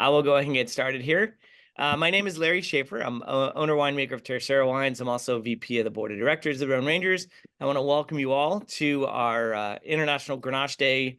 I will go ahead and get started here. My name is Larry Schaffer. I'm owner winemaker of Tercero Wines. I'm also VP of the board of directors of Rhone Rangers. I want to welcome you all to our International Grenache Day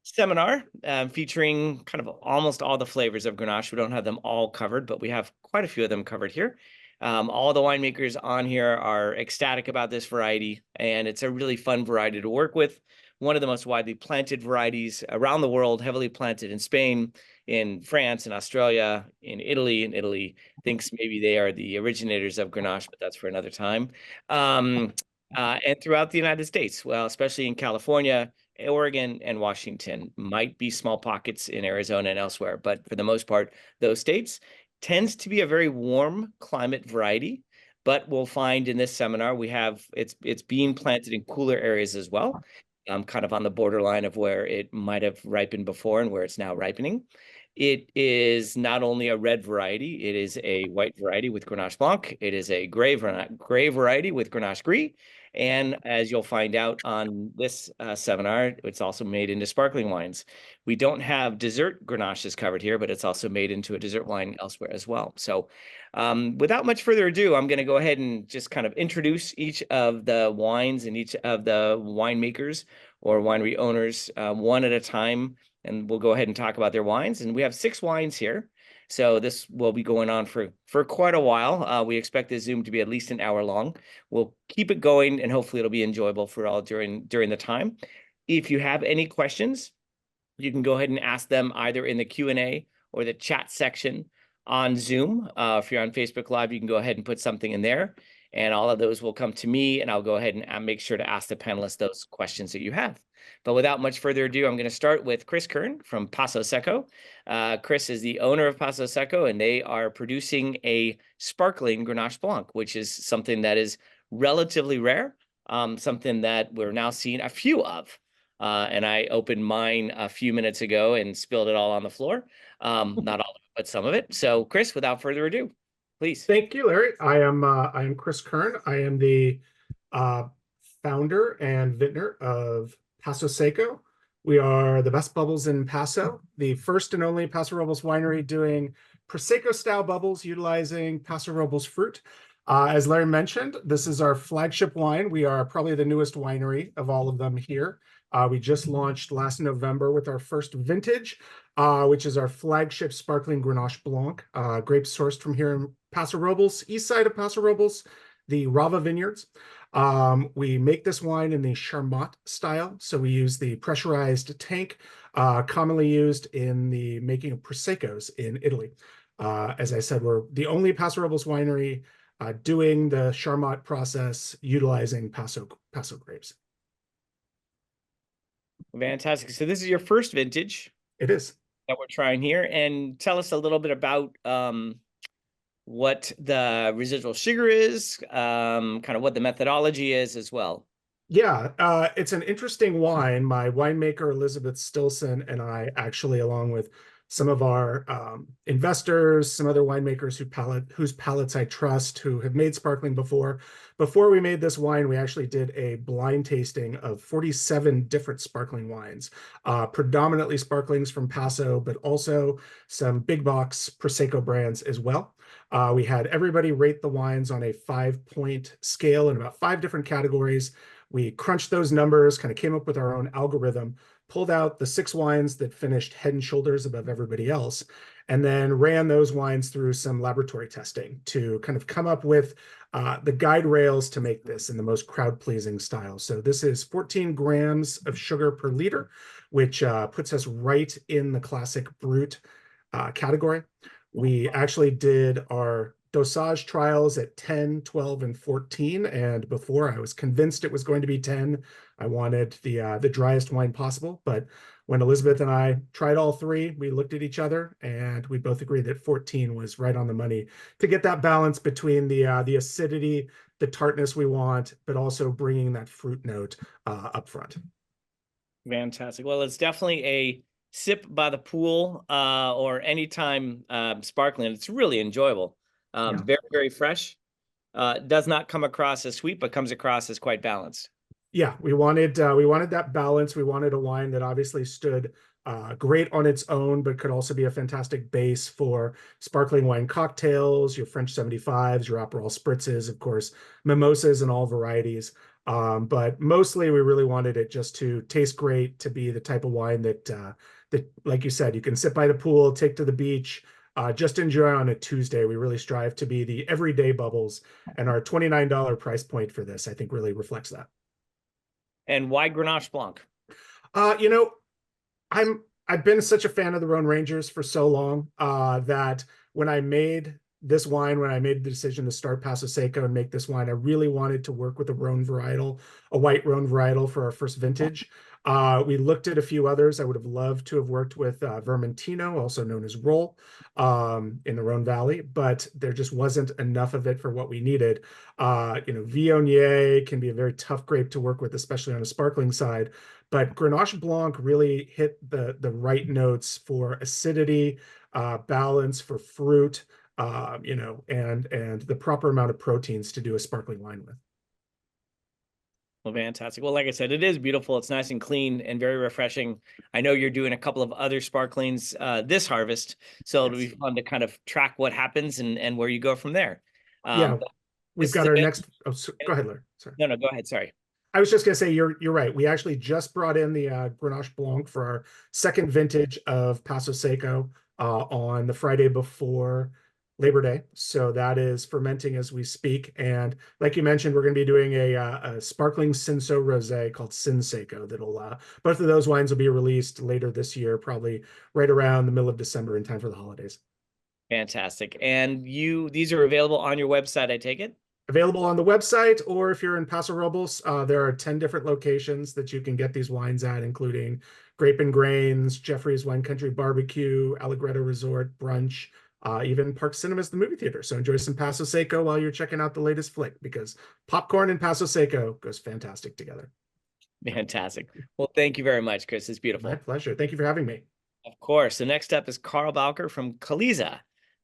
seminar featuring kind of almost all the flavors of Grenache. We don't have them all covered, but we have quite a few of them covered here. All the winemakers on here are ecstatic about this variety, and it's a really fun variety to work with. One of the most widely planted varieties around the world, heavily planted in Spain, in France, in Australia, in Italy. And Italy thinks maybe they are the originators of Grenache, but that's for another time. And throughout the United States, well, especially in California, Oregon, and Washington. Might be small pockets in Arizona and elsewhere, but for the most part, those states tends to be a very warm climate variety. But we'll find in this seminar, we have it's being planted in cooler areas as well, kind of on the borderline of where it might have ripened before and where it's now ripening. It is not only a red variety, it is a white variety with Grenache Blanc. It is a gray variety with Grenache Gris. And as you'll find out on this seminar, it's also made into sparkling wines. We don't have dessert Grenaches covered here, but it's also made into a dessert wine elsewhere as well. So without much further ado, I'm going to go ahead and just kind of introduce each of the wines and each of the winemakers or winery owners one at a time. And we'll go ahead and talk about their wines. And we have 6 wines here. So this will be going on for quite a while. We expect this Zoom to be at least an hour long. We'll keep it going, and hopefully it'll be enjoyable for all during the time. If you have any questions, you can go ahead and ask them either in the Q&A or the chat section on Zoom. If you're on Facebook Live, you can go ahead and put something in there, and all of those will come to me, and I'll go ahead and make sure to ask the panelists those questions that you have. But without much further ado, I'm going to start with Chris Kern from PasoSecco. Chris is the owner of PasoSecco, and they are producing a sparkling Grenache Blanc, which is something that is relatively rare, something that we're now seeing a few of. And I opened mine a few minutes ago and spilled it all on the floor. Not all of it, but some of it. So, Chris, without further ado, please. Thank you, Larry. I am Chris Kern. I am the founder and vintner of PasoSecco. We are the best bubbles in Paso, the first and only Paso Robles winery doing Prosecco style bubbles utilizing Paso Robles fruit. As Larry mentioned, this is our flagship wine. We are probably the newest winery of all of them here. We just launched last November with our first vintage, which is our flagship sparkling Grenache Blanc, grapes sourced from here in Paso Robles, east side of Paso Robles, the Ojai Vineyards. We make this wine in the Charmat style, so we use the pressurized tank commonly used in the making of Proseccos in Italy. As I said, we're the only Paso Robles winery doing the Charmat process utilizing Paso grapes. Fantastic. So this is your first vintage. It is. That we're trying here. And tell us a little bit about what the residual sugar is, kind of what the methodology is as well. Yeah, it's an interesting wine. My winemaker, Elizabeth Stilson, and I actually, along with some of our investors, some other winemakers whose palates I trust, who have made sparkling before we made this wine, we actually did a blind tasting of 47 different sparkling wines, predominantly sparklings from Paso, but also some big box Prosecco brands as well. We had everybody rate the wines on a 5-point scale in about 5 different categories. We crunched those numbers, kind of came up with our own algorithm, pulled out the 6 wines that finished head and shoulders above everybody else, and then ran those wines through some laboratory testing to kind of come up with the guide rails to make this in the most crowd-pleasing style. So this is 14 grams of sugar per liter, which puts us right in the classic brut category. We actually did our dosage trials at 10, 12, and 14. And before I was convinced it was going to be 10, I wanted the driest wine possible. But when Elizabeth and I tried all 3, we looked at each other and we both agreed that 14 was right on the money to get that balance between the acidity, the tartness we want, but also bringing that fruit note up front. Fantastic. Well, it's definitely a sip by the pool or anytime sparkling. It's really enjoyable. Very, very fresh. Does not come across as sweet, but comes across as quite balanced. Yeah, we wanted that balance. We wanted a wine that obviously stood Great on its own, but could also be a fantastic base for sparkling wine cocktails, your French 75s, your Aperol spritzes, of course, mimosas and all varieties. But mostly we really wanted it just to taste great, to be the type of wine that, like you said, you can sit by the pool, take to the beach, just enjoy on a Tuesday. We really strive to be the everyday bubbles, and our $29 price point for this, I think, really reflects that. And why Grenache Blanc? You know, I've been such a fan of the Rhone Rangers for so long that when I made this wine, when I made the decision to start PasoSecco and make this wine, I really wanted to work with a Rhone varietal, a white Rhone varietal for our first vintage. We looked at a few others. I would have loved to have worked with Vermentino, also known as Roll, in the Rhone Valley, but there just wasn't enough of it for what we needed. Viognier can be a very tough grape to work with, especially on the sparkling side. But Grenache Blanc really hit the right notes for acidity, balance, for fruit, and the proper amount of proteins to do a sparkling wine with. Well, fantastic. Well, like I said, it is beautiful. It's nice and clean and very refreshing. I know you're doing a couple of other sparklings this harvest, so it'll be fun to kind of track what happens and where you go from there. Yeah, we've got our next. Oh, go ahead, Larry. Sorry. No, go ahead. Sorry. I was just going to say, you're right. We actually just brought in the Grenache Blanc for our second vintage of PasoSecco on the Friday before Labor Day. So that is fermenting as we speak. And like you mentioned, we're going to be doing a sparkling Cinsault rosé called Cinsault. That'll both of those wines will be released later this year, probably right around the middle of December, in time for the holidays. Fantastic. And these are available on your website, I take it? Available on the website, or if you're in Paso Robles, there are 10 different locations that you can get these wines at, including Grape and Grains, Jeffrey's Wine Country Barbecue, Allegretto Resort, Brunch, even Park Cinemas, the movie theater. So enjoy some PasoSecco while you're checking out the latest flick, because popcorn and PasoSecco goes fantastic together. Fantastic. Well, thank you very much, Chris. It's beautiful. My pleasure. Thank you for having me. Of course. The next up is Carl Bowker from Caliza.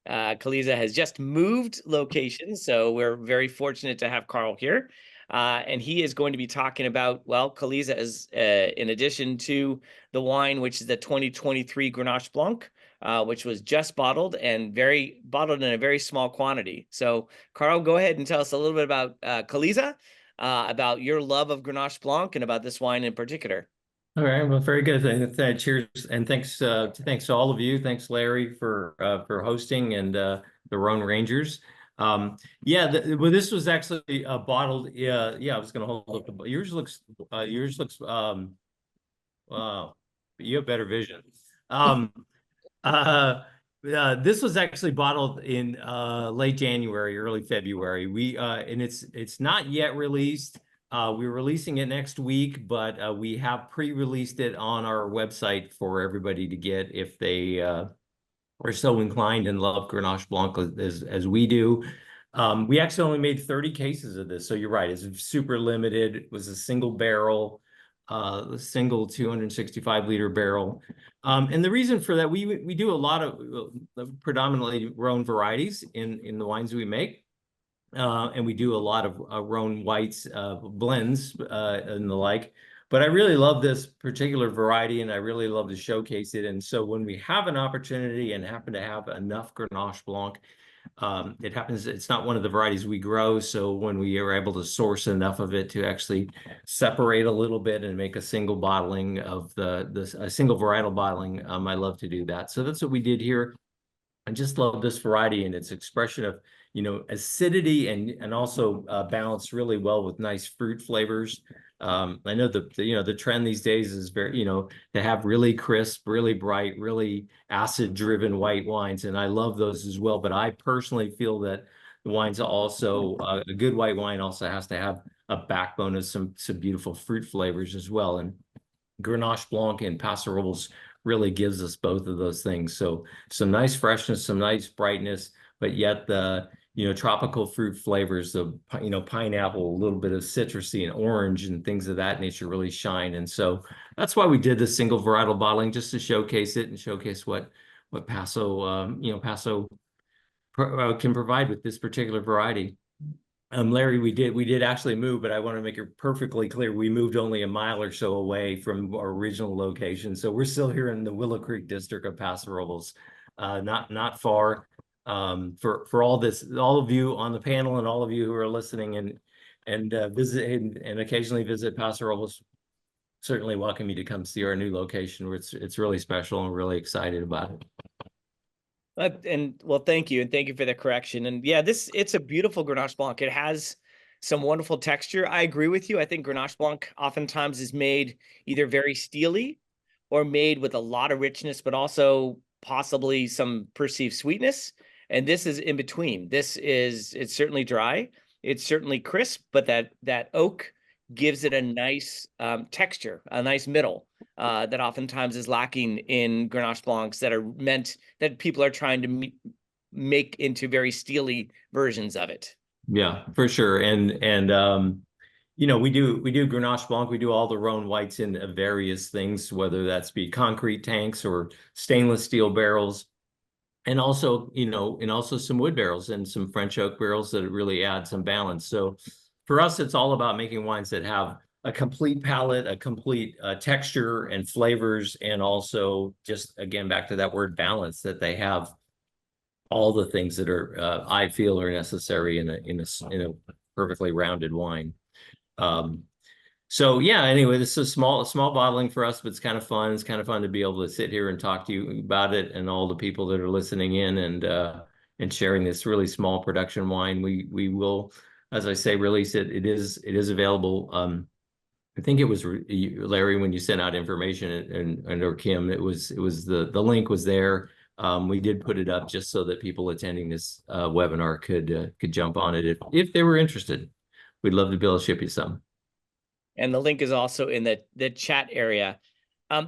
Caliza has just moved locations, so we're very fortunate to have Carl here. And he is going to be talking about, well, Caliza is, in addition to the wine, which is the 2023 Grenache Blanc, which was just bottled and bottled in a very small quantity. So, Carl, go ahead and tell us a little bit about Caliza, about your love of Grenache Blanc, and about this wine in particular. All right, well, very good. Cheers, and thanks to all of you. Thanks, Larry, for hosting, and the Rhone Rangers. Well, this was actually bottled. Yeah, I was going to hold up. Yours looks. Wow, you have better vision. This was actually bottled in late January, early February. And it's not yet released. We're releasing it next week, but we have pre-released it on our website for everybody to get if they are so inclined and love Grenache Blanc as we do. We actually only made 30 cases of this, so you're right. It's super limited. It was a single barrel, a single 265-liter barrel. And the reason for that, we do a lot of predominantly Rhone varieties in the wines we make. And we do a lot of Rhone whites, blends, and the like. But I really love this particular variety, and I really love to showcase it. And so when we have an opportunity and happen to have enough Grenache Blanc, it's not one of the varieties we grow. So when we are able to source enough of it to actually separate a little bit and make a single bottling of a single varietal bottling, I love to do that. So that's what we did here. I just love this variety and its expression of, acidity and also balanced really well with nice fruit flavors. I know the trend these days is very, to have really crisp, really bright, really acid-driven white wines, and I love those as well. But I personally feel that the wine's also a good white wine also has to have a backbone of some beautiful fruit flavors as well. And Grenache Blanc and Paso Robles really gives us both of those things. So some nice freshness, some nice brightness, but yet the tropical fruit flavors, the pineapple, a little bit of citrusy and orange and things of that nature really shine. And so that's why we did the single varietal bottling, just to showcase it and showcase what Paso Paso can provide with this particular variety. Larry, we did actually move, but I want to make it perfectly clear. We moved only a mile or so away from our original location. So we're still here in the Willow Creek district of Paso Robles, not far. For all of you on the panel and all of you who are listening and visit and occasionally visit Paso Robles, certainly welcome you to come see our new location. It's really special and we're really excited about it. And well, thank you. And thank you for the correction. And yeah, it's a beautiful Grenache Blanc. It has some wonderful texture. I agree with you. I think Grenache Blanc oftentimes is made either very steely or made with a lot of richness, but also possibly some perceived sweetness. And this is in between. It's certainly dry. It's certainly crisp, but that oak gives it a nice texture, a nice middle. That oftentimes is lacking in Grenache Blancs that people are trying to make into very steely versions of it. Yeah, for sure. And you know, we do Grenache Blanc, we do all the Rhone whites in various things, whether that's be concrete tanks or stainless steel barrels, and also, you know, and also some wood barrels and some French oak barrels that really add some balance. So for us, it's all about making wines that have a complete palate, a complete texture and flavors, and also just, again, back to that word balance, that they have all the things that are I feel are necessary in a perfectly rounded wine. So yeah, anyway, this is small bottling for us, but it's kind of fun. It's kind of fun to be able to sit here and talk to you about it and all the people that are listening in and sharing this really small production wine. We will, as I say, release it. It is available. I think it was Larry, when you sent out information, and or Kim, it was the link was there. We did put it up just so that people attending this webinar could jump on it if they were interested. We'd love to be able to ship you some. And the link is also in the chat area.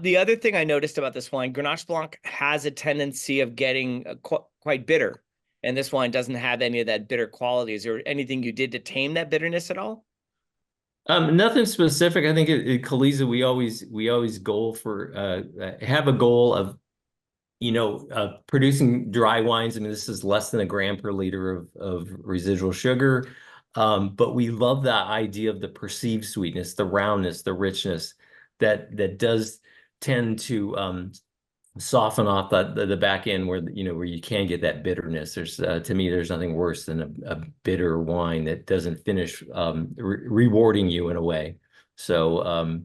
The other thing I noticed about this wine, Grenache Blanc has a tendency of getting quite bitter, and this wine doesn't have any of that bitter quality. Is there anything you did to tame that bitterness at all? Nothing specific. I think at Caliza, we always goal for have a goal of, you know, producing dry wines. I mean, this is less than a gram per liter of residual sugar. But we love that idea of the perceived sweetness, the roundness, the richness that does tend to soften off the back end where, you know, where you can get that bitterness. There's to me, there's nothing worse than a bitter wine that doesn't finish rewarding you in a way. So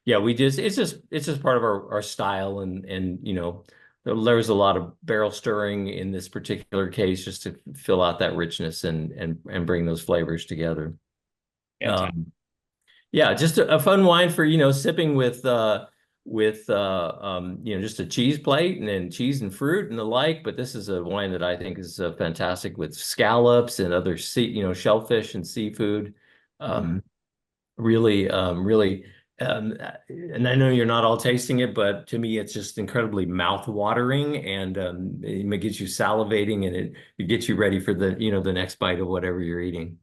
yeah, it's just part of our style, and you know, there's a lot of barrel stirring in this particular case just to fill out that richness and bring those flavors together. Yeah, just a fun wine for, you know, sipping with you know, just a cheese plate and then cheese and fruit and the like. But this is a wine that I think is fantastic with scallops and other you know, shellfish and seafood. Really, and I know you're not all tasting it, but to me, it's just incredibly mouth-watering, and it gets you salivating, and it gets you ready for the, you know, the next bite of whatever you're eating.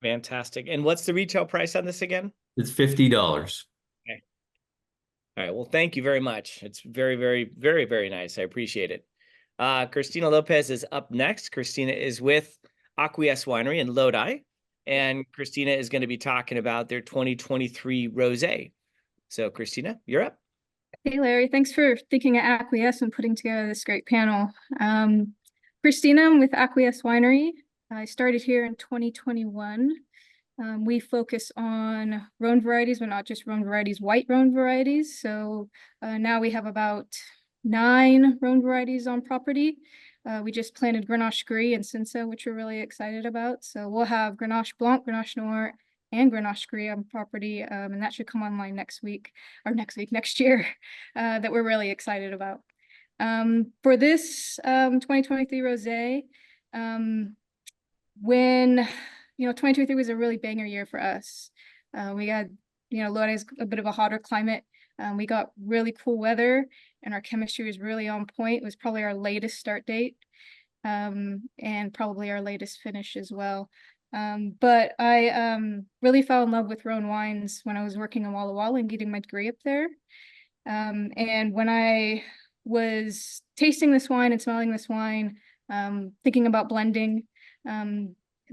Fantastic. And what's the retail price on this again? It's $50. Okay. All right. Well, thank you very much. It's very, very, very, very nice. I appreciate it. Christina Lopez is up next. Christina is with Acquiesce Winery in Lodi, and Christina is going to be talking about their 2023 rosé. So, Christina, you're up. Hey, Larry. Thanks for thinking of Acquiesce and putting together this great panel. Christina, I'm with Acquiesce Winery. I started here in 2021. We focus on Rhone varieties, but not just Rhone varieties, white Rhone varieties. So now we have about 9 Rhone varieties on property. We just planted Grenache Gris and Cinsault, which we're really excited about. So we'll have Grenache Blanc, Grenache Noir, and Grenache Gris on property, and that should come online next year, that we're really excited about. For this 2023 rosé, when, you know, 2023 was a really banger year for us. We got, you know, Lodi is a bit of a hotter climate. We got really cool weather, and our chemistry was really on point. It was probably our latest start date, and probably our latest finish as well. But I really fell in love with Rhone wines when I was working in Walla Walla and getting my degree up there. And when I was tasting this wine and smelling this wine, thinking about blending,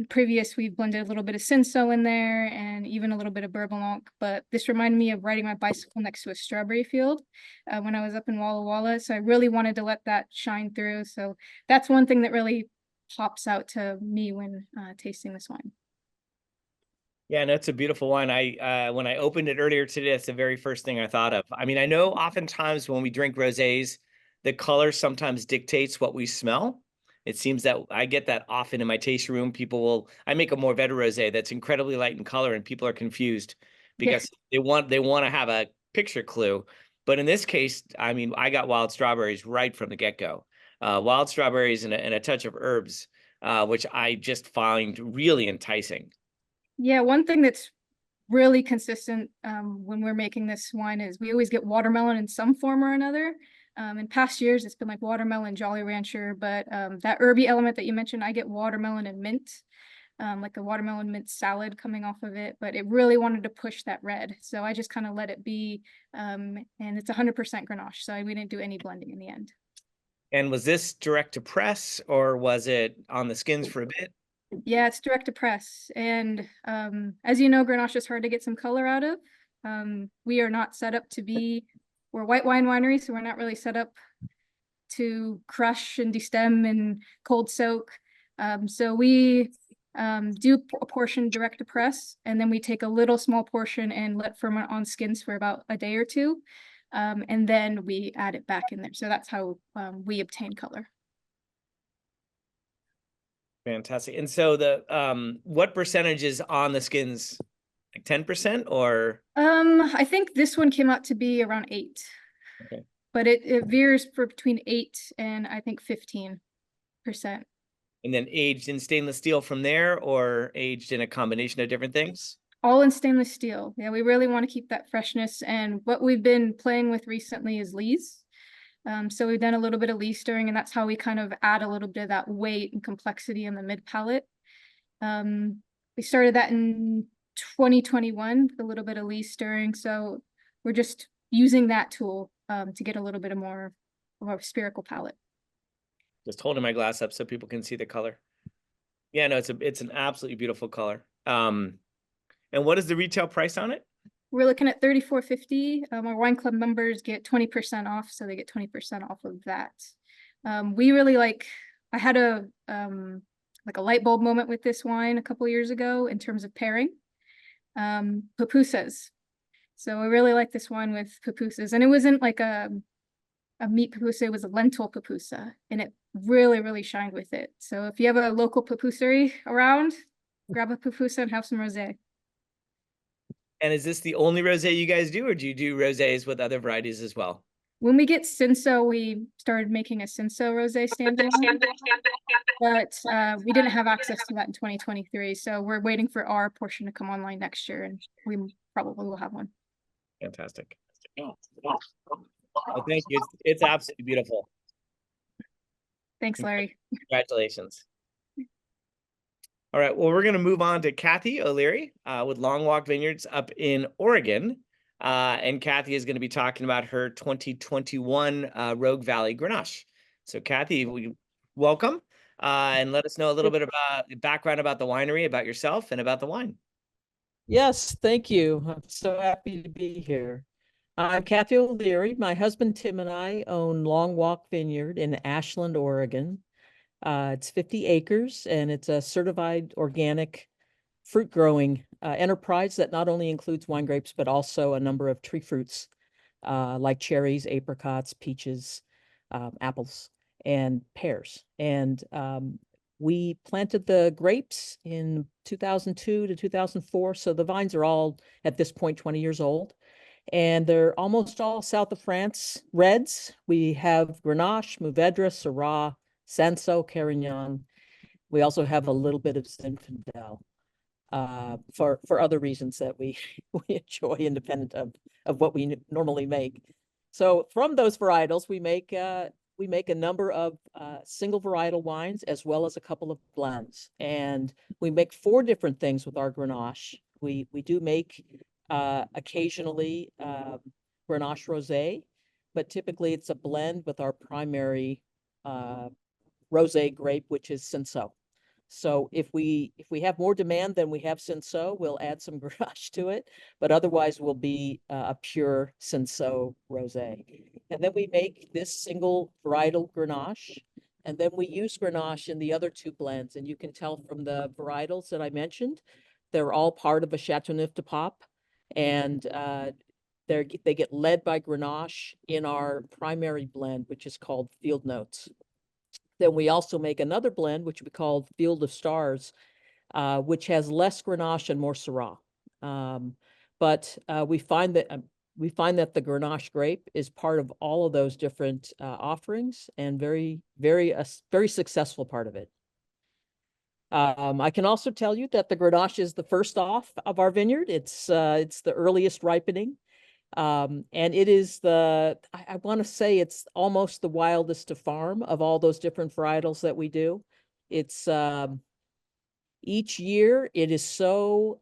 previous, we've blended a little bit of Cinsault in there and even a little bit of Blanc, but this reminded me of riding my bicycle next to a strawberry field when I was up in Walla Walla. So I really wanted to let that shine through. So that's one thing that really pops out to me when tasting this wine. Yeah, no, it's a beautiful wine. When I opened it earlier today, that's the very first thing I thought of. I mean, I know oftentimes when we drink rosés, the color sometimes dictates what we smell. It seems that I get that often in my tasting room. I make a Mourvedre rosé that's incredibly light in color, and people are confused because they want to have a picture clue. But in this case, I mean, I got wild strawberries right from the get-go. Wild strawberries and a touch of herbs, which I just find really enticing. Yeah, one thing that's really consistent when we're making this wine is we always get watermelon in some form or another. In past years, it's been like watermelon, Jolly Rancher, but that herby element that you mentioned, I get watermelon and mint, like a watermelon mint salad coming off of it, but it really wanted to push that red. So I just kind of let it be, and it's 100% Grenache, so we didn't do any blending in the end. And was this direct to press or was it on the skins for a bit? Yeah, it's direct to press. And as you know, Grenache is hard to get some color out of. We are not set up we're a white wine winery, so we're not really set up to crush and destem and cold soak. So we do a portion direct to press, and then we take a little small portion and let ferment on skins for about a day or two. And then we add it back in there. So that's how we obtain color. Fantastic. And so what percentage is on the skins? Like 10% or? I think this one came out to be around 8. Okay. But it veers for between 8 and I think 15%. And then aged in stainless steel from there, or aged in a combination of different things? All in stainless steel. Yeah, we really want to keep that freshness. And what we've been playing with recently is lees. So we've done a little bit of lees stirring, and that's how we kind of add a little bit of that weight and complexity in the mid palate. We started that in 2021 with a little bit of lees stirring. So we're just using that tool to get a little bit more of a spherical palate. Just holding my glass up so people can see the color. Yeah, no, it's an absolutely beautiful color. And what is the retail price on it? We're looking at $34.50. Our wine club members get 20% off, so they get 20% off of that. We really I had a light bulb moment with this wine a couple years ago in terms of pairing. Pupusas. So I really like this wine with pupusas, and it wasn't like a meat pupusa, it was a lentil pupusa, and it really, really shined with it. So if you have a local pupusery around, grab a pupusa and have some rosé. And is this the only rosé you guys do, or do you do rosés with other varieties as well? When we get Cinsault, we started making a Cinsault rosé standalone, but we didn't have access to that in 2023. So we're waiting for our portion to come online next year, and we probably will have one. Fantastic. Well, thank you. It's absolutely beautiful. Thanks, Larry. Congratulations. All right, well, we're going to move on to Kathy O'Leary with Long Walk Vineyards up in Oregon. And Kathy is going to be talking about her 2021 Rogue Valley Grenache. So Kathy, welcome, and let us know a little bit about the background about the winery, about yourself, and about the wine. Yes, thank you. I'm so happy to be here. I'm Kathy O'Leary. My husband Tim and I own Long Walk Vineyard in Ashland, Oregon. It's 50 acres, and it's a certified organic fruit growing enterprise that not only includes wine grapes, but also a number of tree fruits like cherries, apricots, peaches, apples, and pears. And we planted the grapes in 2002 to 2004. So the vines are all at this point 20 years old. And they're almost all south of France reds. We have Grenache, Mourvedre, Syrah, Cinsault, Carignan. We also have a little bit of Zinfandel for other reasons that we enjoy independent of what we normally make. So from those varietals, we make a number of single varietal wines as well as a couple of blends. And we make 4 different things with our Grenache. We do make occasionally Grenache Rosé, but typically it's a blend with our primary rosé grape, which is Cinsault. So if we have more demand than we have Cinsault, we'll add some Grenache to it, but otherwise will be a pure Cinsault rosé. And then we make this single varietal Grenache, and then we use Grenache in the other two blends. And you can tell from the varietals that I mentioned, they're all part of a Chateauneuf de Pape, and they get led by Grenache in our primary blend, which is called Field Notes. Then we also make another blend, which we call Field of Stars, which has less Grenache and more Syrah. But we find that the Grenache grape is part of all of those different offerings, and very successful part of it. I can also tell you that the Grenache is the first off of our vineyard. It's the earliest ripening. And it is I want to say it's almost the wildest to farm of all those different varietals that we do. It's each year it is so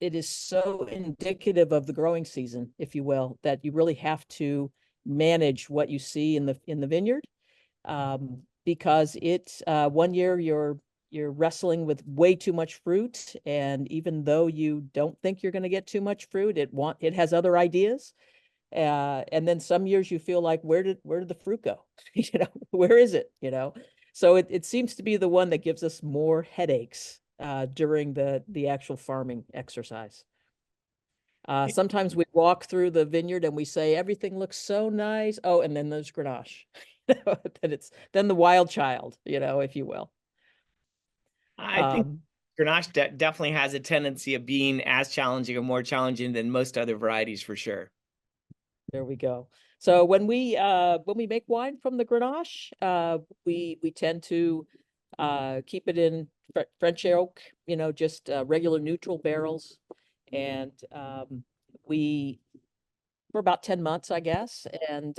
indicative of the growing season, if you will, that you really have to manage what you see in the vineyard, because it's one year you're wrestling with way too much fruit, and even though you don't think you're going to get too much fruit, it has other ideas. And then some years you feel like, where did the fruit go? Where is it? So it seems to be the one that gives us more headaches during the actual farming exercise. Sometimes we walk through the vineyard and we say everything looks so nice. Oh, and then there's Grenache. Then the wild child, if you will. I think Grenache definitely has a tendency of being as challenging or more challenging than most other varieties, for sure. There we go. So when we make wine from the Grenache, we tend to keep it in French oak, just regular neutral barrels, and for about 10 months, I guess, and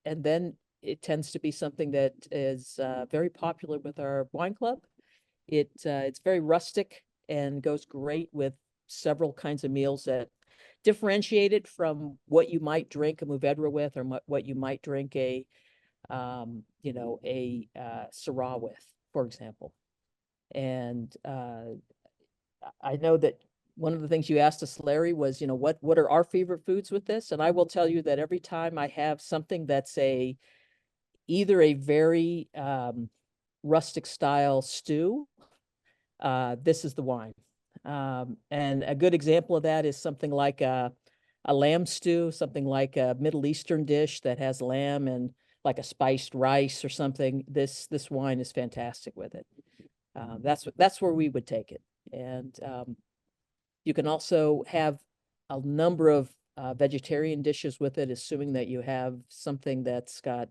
then it tends to be something that is very popular with our wine club. It's very rustic and goes great with several kinds of meals that differentiate it from what you might drink a Mourvedre with, or what you might drink a Syrah with, for example. And I know that one of the things you asked us, Larry, was, what are our favorite foods with this? And I will tell you that every time I have something that's either a very rustic style stew, this is the wine. And a good example of that is something like a lamb stew, something like a Middle Eastern dish that has lamb and like a spiced rice or something. This wine is fantastic with it. That's where we would take it. And you can also have a number of vegetarian dishes with it, assuming that you have something that's got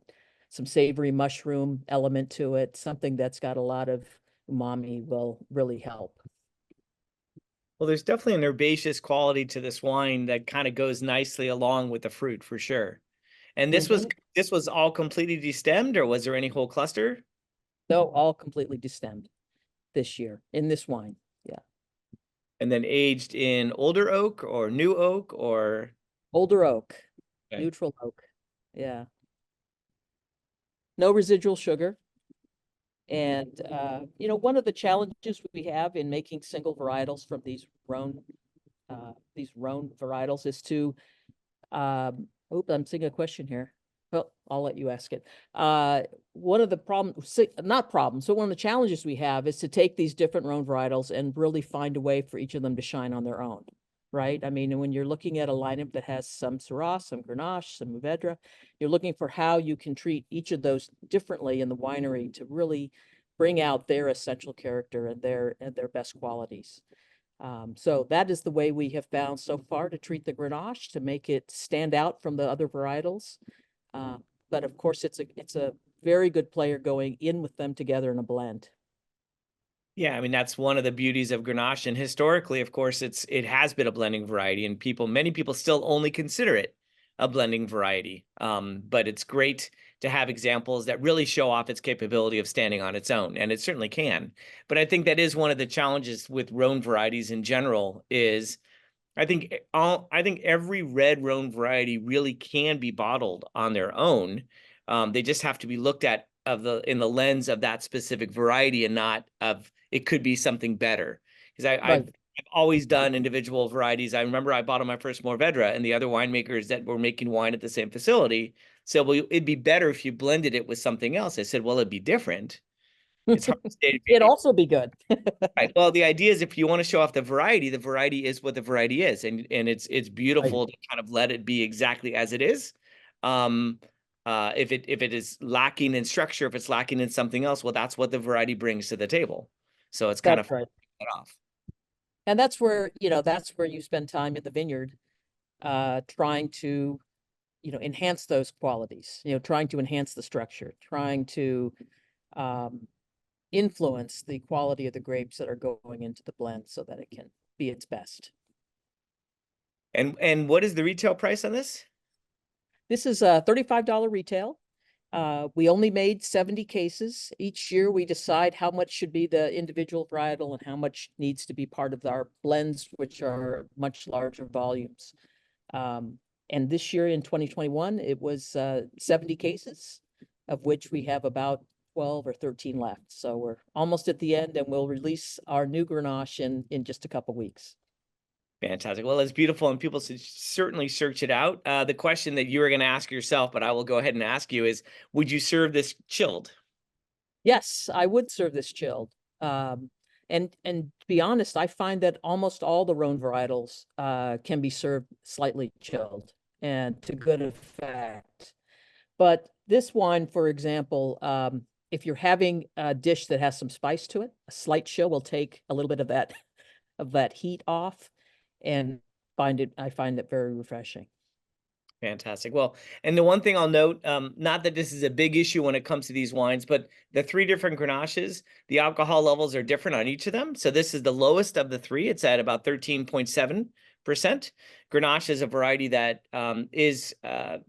some savory mushroom element to it. Something that's got a lot of umami will really help. Well, there's definitely an herbaceous quality to this wine that kind of goes nicely along with the fruit, for sure. And this was all completely destemmed, or was there any whole cluster? No, all completely destemmed this year in this wine. Yeah. And then aged in older oak or new oak, or older oak, okay. Neutral oak. Yeah. No residual sugar. And, one of the challenges we have in making single varietals from these Rhone varietals is to, I'm seeing a question here. Well, I'll let you ask it. One of the one of the challenges we have is to take these different Rhone varietals and really find a way for each of them to shine on their own, right? I mean, when you're looking at a lineup that has some Syrah, some Grenache, some Mourvedre, you're looking for how you can treat each of those differently in the winery to really bring out their essential character and their best qualities. So that is the way we have found so far to treat the Grenache, to make it stand out from the other varietals. But of course, it's a very good player going in with them together in a blend. Yeah, I mean, that's one of the beauties of Grenache, and historically, of course, it has been a blending variety, and many people still only consider it a blending variety. But it's great to have examples that really show off its capability of standing on its own, and it certainly can. But I think that is one of the challenges with Rhone varieties in general. Is I think every red Rhone variety really can be bottled on their own. They just have to be looked at in the lens of that specific variety and not of it could be something better. Because I've always done individual varieties. I remember I bought on my first Mourvedre, and the other winemakers that were making wine at the same facility said, well, it'd be better if you blended it with something else. I said, well, it'd be different. It's hard to say. It'd also be good. Right. Well, the idea is if you want to show off the variety is what the variety is, and it's beautiful to kind of let it be exactly as it is. If it is lacking in structure, if it's lacking in something else, well, that's what the variety brings to the table. So it's kind of right. it off. And that's where, that's where you spend time in the vineyard, trying to, enhance those qualities, trying to enhance the structure, trying to influence the quality of the grapes that are going into the blend so that it can be its best. And what is the retail price on this? This is a $35 retail. We only made 70 cases. Each year we decide how much should be the individual varietal and how much needs to be part of our blends, which are much larger volumes. And this year in 2021, it was 70 cases, of which we have about 12 or 13 left. So we're almost at the end, and we'll release our new Grenache in just a couple weeks. Fantastic. Well, it's beautiful, and people should certainly search it out. The question that you were going to ask yourself, but I will go ahead and ask you is, would you serve this chilled? Yes, I would serve this chilled. And to be honest, I find that almost all the Rhone varietals can be served slightly chilled and to good effect. But this wine, for example, if you're having a dish that has some spice to it, a slight chill will take a little bit of that heat off, and I find it very refreshing. Fantastic. Well, and the one thing I'll note, not that this is a big issue when it comes to these wines, but the three different Grenaches, the alcohol levels are different on each of them. So this is the lowest of the three. It's at about 13.7%. Grenache is a variety that is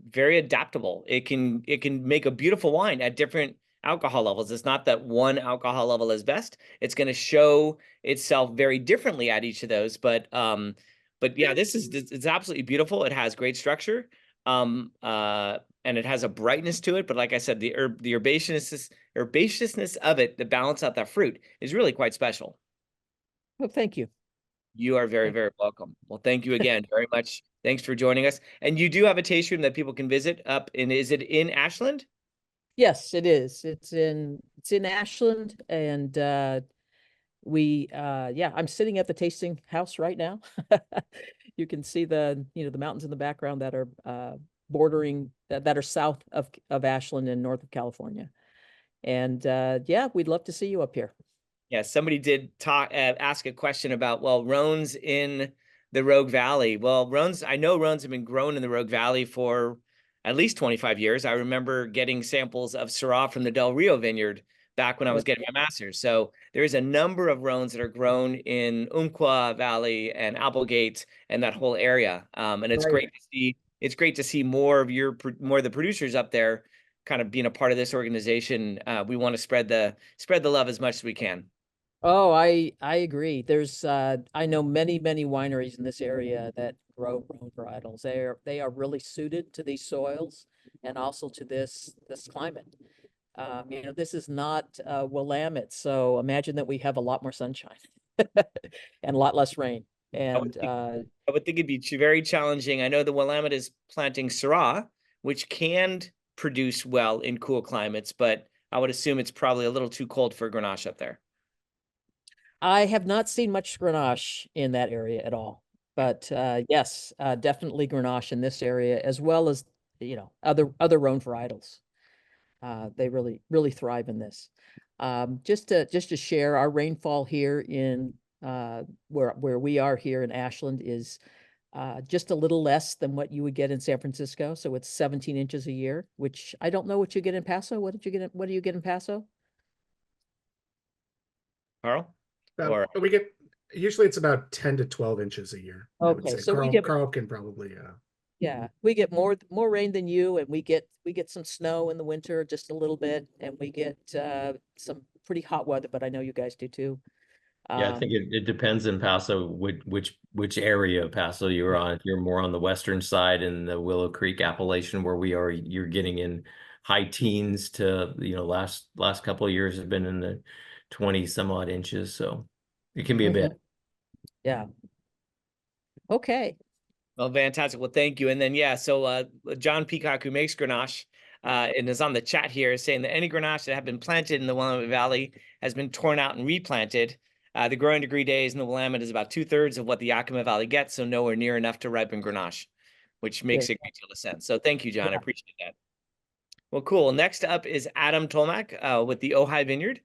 very adaptable. It can make a beautiful wine at different alcohol levels. It's not that one alcohol level is best. It's going to show itself very differently at each of those, but yeah, it's absolutely beautiful. It has great structure, and it has a brightness to it. But like I said, the herbaceousness of it, the balance out that fruit, is really quite special. Well, thank you. You are very, very welcome. Well, thank you again very much. Thanks for joining us. And you do have a taste room that people can visit up in, is it in Ashland? Yes, it is. It's in Ashland, and I'm sitting at the tasting house right now. You can see the mountains in the background that are bordering that are south of Ashland and north of California. And we'd love to see you up here. Yeah, somebody did ask a question about, well, Rhone's in the Rogue Valley. Well, I know Rhone's have been grown in the Rogue Valley for at least 25 years. I remember getting samples of Syrah from the Del Rio Vineyard back when I was getting my master's. So there's a number of Rhones that are grown in Umpqua Valley and Applegate and that whole area. And it's great to see. It's great to see more of the producers up there kind of being a part of this organization. We want to spread the love as much as we can. Oh, I agree. There's I know many wineries in this area that grow Rhone varietals. They are really suited to these soils and also to this climate. This is not Willamette, so imagine that we have a lot more sunshine and a lot less rain. And I would think it'd be very challenging. I know the Willamette is planting Syrah, which can produce well in cool climates, but I would assume it's probably a little too cold for Grenache up there. I have not seen much Grenache in that area at all, but yes, definitely Grenache in this area, as well as other Rhone varietals. They really thrive in this. Just to share, our rainfall here in where we are here in Ashland is just a little less than what you would get in San Francisco. So it's 17 inches a year, which I don't know what you get in Paso. What do you get in Paso? Carl? We get, usually it's about 10 to 12 inches a year. Okay, so Carl can probably yeah, we get more rain than you, and we get some snow in the winter, just a little bit, and we get some pretty hot weather, but I know you guys do too. Yeah, I think it depends in Paso which area of Paso you're on. If you're more on the western side in the Willow Creek appellation where we are, you're getting in high teens to, last couple of years have been in the 20 some odd inches. So it can be a bit. Yeah. Okay. Well, fantastic. Well, thank you. And then, yeah, so John Peacock, who makes Grenache, and is on the chat here, is saying that any Grenache that have been planted in the Willamette Valley has been torn out and replanted. The growing degree days in the Willamette is about 2/3 of what the Yakima Valley gets, so nowhere near enough to ripen Grenache, which makes a great deal of sense. So thank you, John. I appreciate that. Well, cool. Next up is Adam Tolmach with the Ojai Vineyard.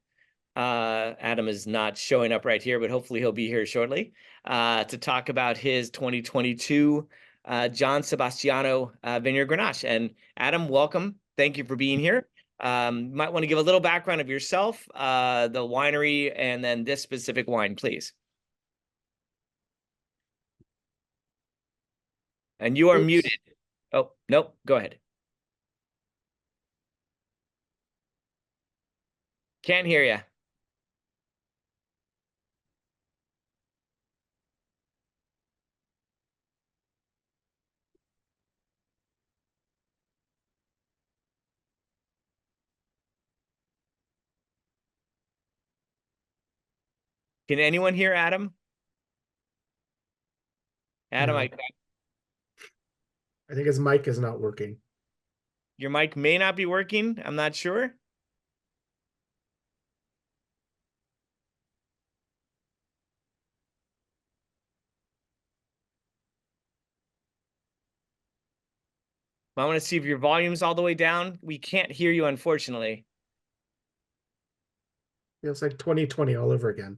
Adam is not showing up right here, but hopefully he'll be here shortly to talk about his 2022 John Sebastiano Vineyard Grenache. And Adam, welcome. Thank you for being here. Might want to give a little background of yourself, the winery, and then this specific wine, please. And you are muted. Oh, nope. Go ahead. Can't hear you. Can anyone hear Adam? Adam, No. I think his mic is not working. Your mic may not be working. I'm not sure. I want to see if your volume's all the way down. We can't hear you, unfortunately. Feels like 2020 all over again.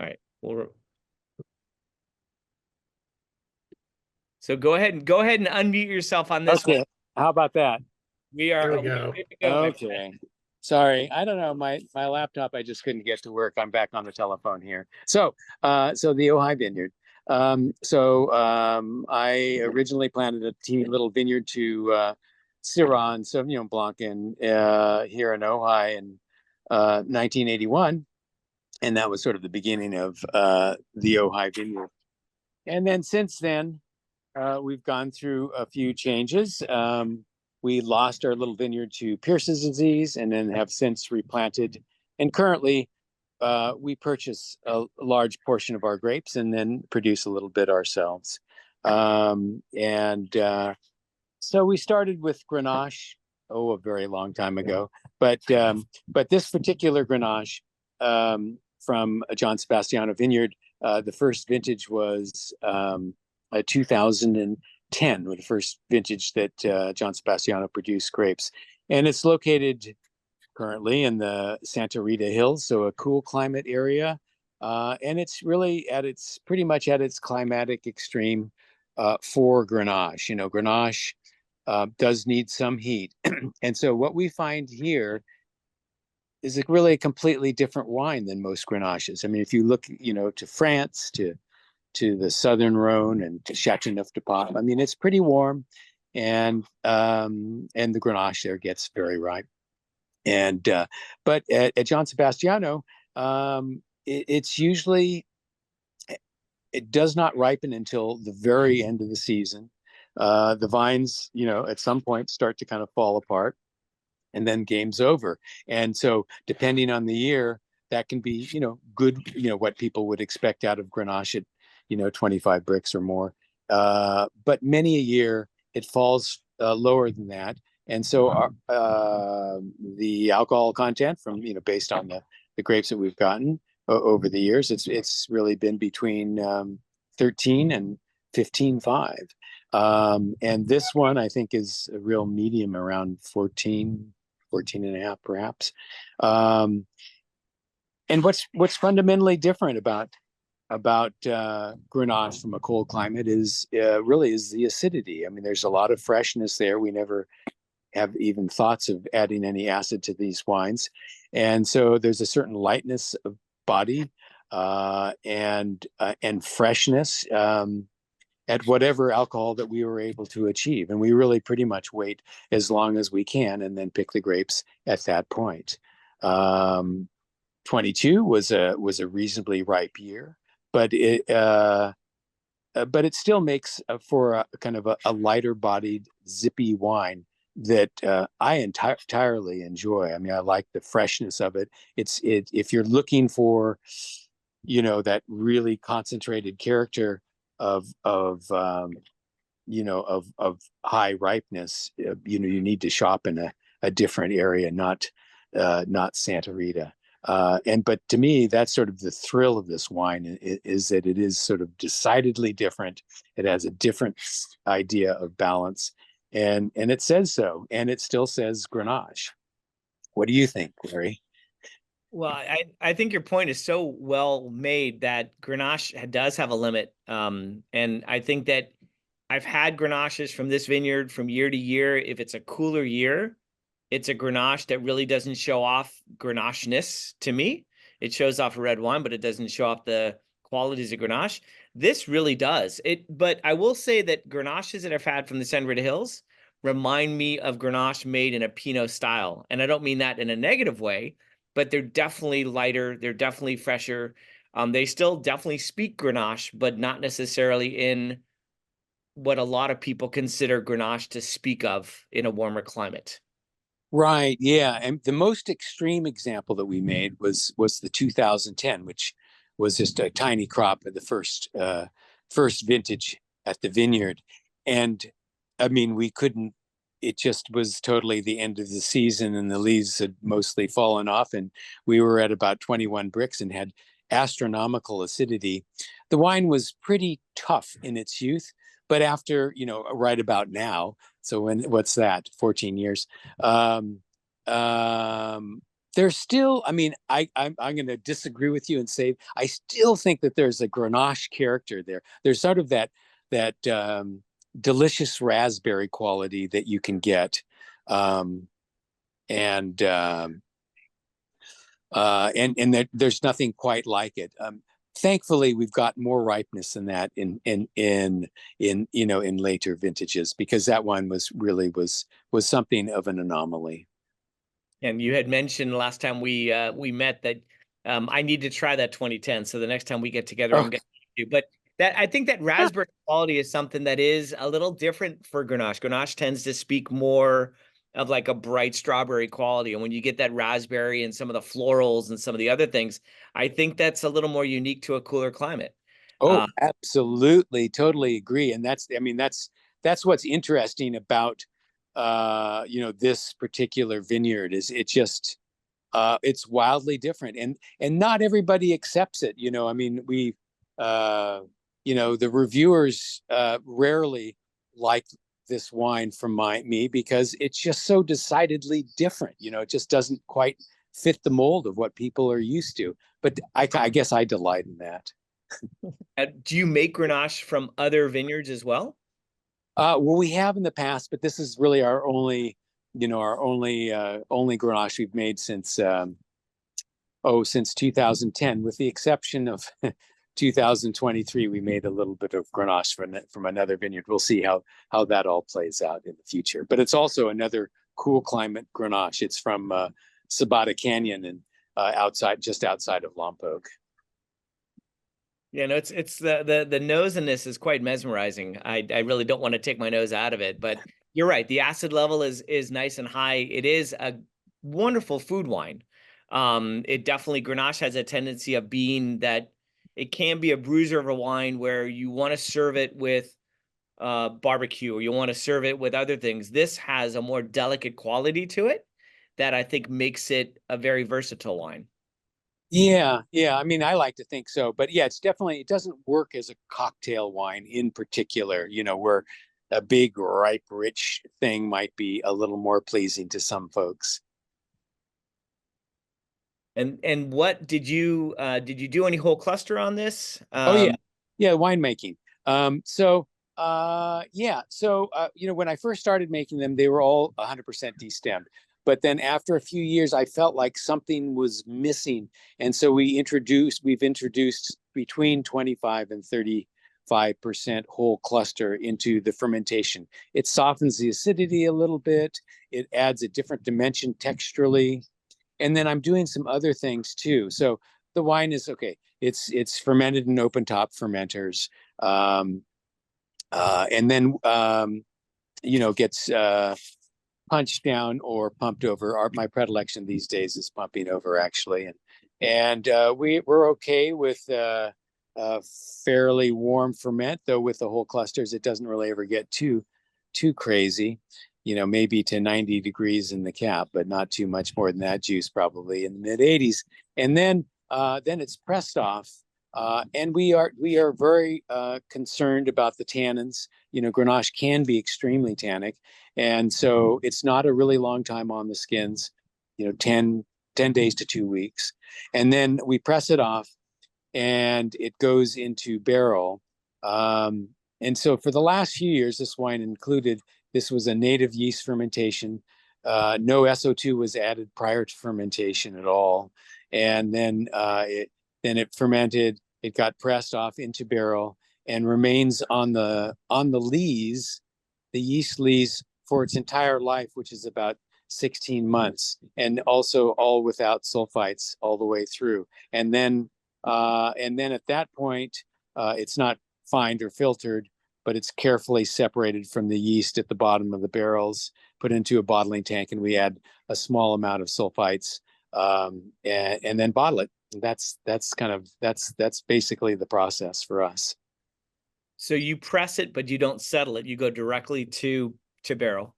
All right. So go ahead and unmute yourself on this one. How about that? We are There we go. good to go, my Okay. friend. Sorry, I don't know. My laptop, I just couldn't get to work. I'm back on the telephone here. So the Ojai Vineyard. I originally planted a teeny little vineyard to Syrah and Sauvignon Blanc in here in Ojai in 1981, and that was sort of the beginning of the Ojai Vineyard. And then since then, we've gone through a few changes. We lost our little vineyard to Pierce's disease and then have since replanted. And currently, we purchase a large portion of our grapes and then produce a little bit ourselves. So we started with Grenache, a very long time ago. But this particular Grenache from John Sebastiano Vineyard, the first vintage was 2010, with the first vintage that John Sebastiano produced grapes. And it's located currently in the Santa Rita Hills, so a cool climate area. And it's really pretty much at its climatic extreme for Grenache. Grenache does need some heat. And so what we find here is really a completely different wine than most Grenaches. I mean, if you look, to France, to the Southern Rhone and to Châteauneuf-du-Pape. I mean, it's pretty warm, and the Grenache there gets very ripe. And but at John Sebastiano, it does not ripen until the very end of the season. The vines, at some point start to kind of fall apart, and then game's over. And so, depending on the year, that can be, good, what people would expect out of Grenache at 25 bricks or more. But many a year it falls lower than that. And so the alcohol content from, based on the grapes that we've gotten over the years, it's really been between 13 and 15.5. And this one I think is a real medium, around 14 and a half perhaps. And what's fundamentally different about Grenache from a cold climate is the acidity. I mean, there's a lot of freshness there. We never have even thoughts of adding any acid to these wines. And so there's a certain lightness of body. and freshness, at whatever alcohol that we were able to achieve. And we really pretty much wait as long as we can and then pick the grapes at that point. 22 was a reasonably ripe year, but it still makes for a kind of a lighter bodied, zippy wine that I entirely enjoy. I mean, I like the freshness of it. If you're looking for, that really concentrated character of high ripeness, you need to shop in a different area, not Santa Rita. But to me, that's sort of the thrill of this wine, is that it is sort of decidedly different. It has a different idea of balance, and it says so, and it still says Grenache. What do you think, Larry? Well, I think your point is so well made that Grenache does have a limit. And I think that I've had Grenaches from this vineyard from year to year. If it's a cooler year, it's a Grenache that really doesn't show off Grenache-ness to me. It shows off a red wine, but it doesn't show off the qualities of Grenache. This really does. But I will say that Grenaches that I've had from the San Rita Hills remind me of Grenache made in a Pinot style. And I don't mean that in a negative way, but they're definitely lighter. They're definitely fresher. They still definitely speak Grenache, but not necessarily in what a lot of people consider Grenache to speak of in a warmer climate. Right. Yeah. And the most extreme example that we made was the 2010, which was just a tiny crop of the first vintage at the vineyard. And I mean, it just was totally the end of the season, and the leaves had mostly fallen off, and we were at about 21 bricks and had astronomical acidity. The wine was pretty tough in its youth, but after, right about now, so what's that, 14 years, there's still, I mean, I'm going to disagree with you and say, I still think that there's a Grenache character there. There's sort of that delicious raspberry quality that you can get. And that there's nothing quite like it. Thankfully, we've got more ripeness than that in later vintages, because that one was something of an anomaly. And you had mentioned last time we met that I need to try that 2010. So the next time we get together, I'm going to do. But I think that raspberry quality is something that is a little different for Grenache. Grenache tends to speak more of like a bright strawberry quality. And when you get that raspberry and some of the florals and some of the other things, I think that's a little more unique to a cooler climate. Oh, absolutely. Totally agree. And that's what's interesting about, this particular vineyard, is it just, it's wildly different, and not everybody accepts it. I mean, the reviewers rarely like this wine from me, because it's just so decidedly different. It just doesn't quite fit the mold of what people are used to. But I guess I delight in that. Do you make Grenache from other vineyards as well? Well, we have in the past, but this is really our only Grenache we've made since 2010, with the exception of 2023. We made a little bit of Grenache from another vineyard. We'll see how that all plays out in the future. But it's also another cool climate Grenache. It's from Sabata Canyon, and just outside of Lompoc. Yeah, no, it's the nose in this is quite mesmerizing. I really don't want to take my nose out of it, but you're right. The acid level is nice and high. It is a wonderful food wine. It definitely, Grenache has a tendency of being that it can be a bruiser of a wine where you want to serve it with barbecue, or you want to serve it with other things. This has a more delicate quality to it that I think makes it a very versatile wine. Yeah. I mean, I like to think so, but yeah, it doesn't work as a cocktail wine in particular, where a big, ripe, rich thing might be a little more pleasing to some folks. And what did you do any whole cluster on this? Yeah, winemaking. When I first started making them, they were all 100% destemmed. But then after a few years, I felt like something was missing. And so we've introduced between 25 and 35% whole cluster into the fermentation. It softens the acidity a little bit. It adds a different dimension texturally. And then I'm doing some other things too. So the wine is okay. It's fermented in open top fermenters. And then, gets punched down or pumped over. My predilection these days is pumping over, actually. And we're okay with fairly warm ferment, though with the whole clusters, it doesn't really ever get too crazy. Maybe to 90 degrees in the cap, but not too much more than that. Juice probably in the mid 80s. And then it's pressed off. And we are very concerned about the tannins. Grenache can be extremely tannic. And so it's not a really long time on the skins, 10 days to 2 weeks. And then we press it off and it goes into barrel. And so for the last few years, this wine included, this was a native yeast fermentation. No SO2 was added prior to fermentation at all. And then it fermented, it got pressed off into barrel and remains on the lees, the yeast lees, for its entire life, which is about 16 months, and also all without sulfites all the way through. And then at that point, it's not fined or filtered, but it's carefully separated from the yeast at the bottom of the barrels, put into a bottling tank, and we add a small amount of sulfites, and then bottle it. That's basically the process for us. So you press it, but you don't settle it. You go directly to barrel.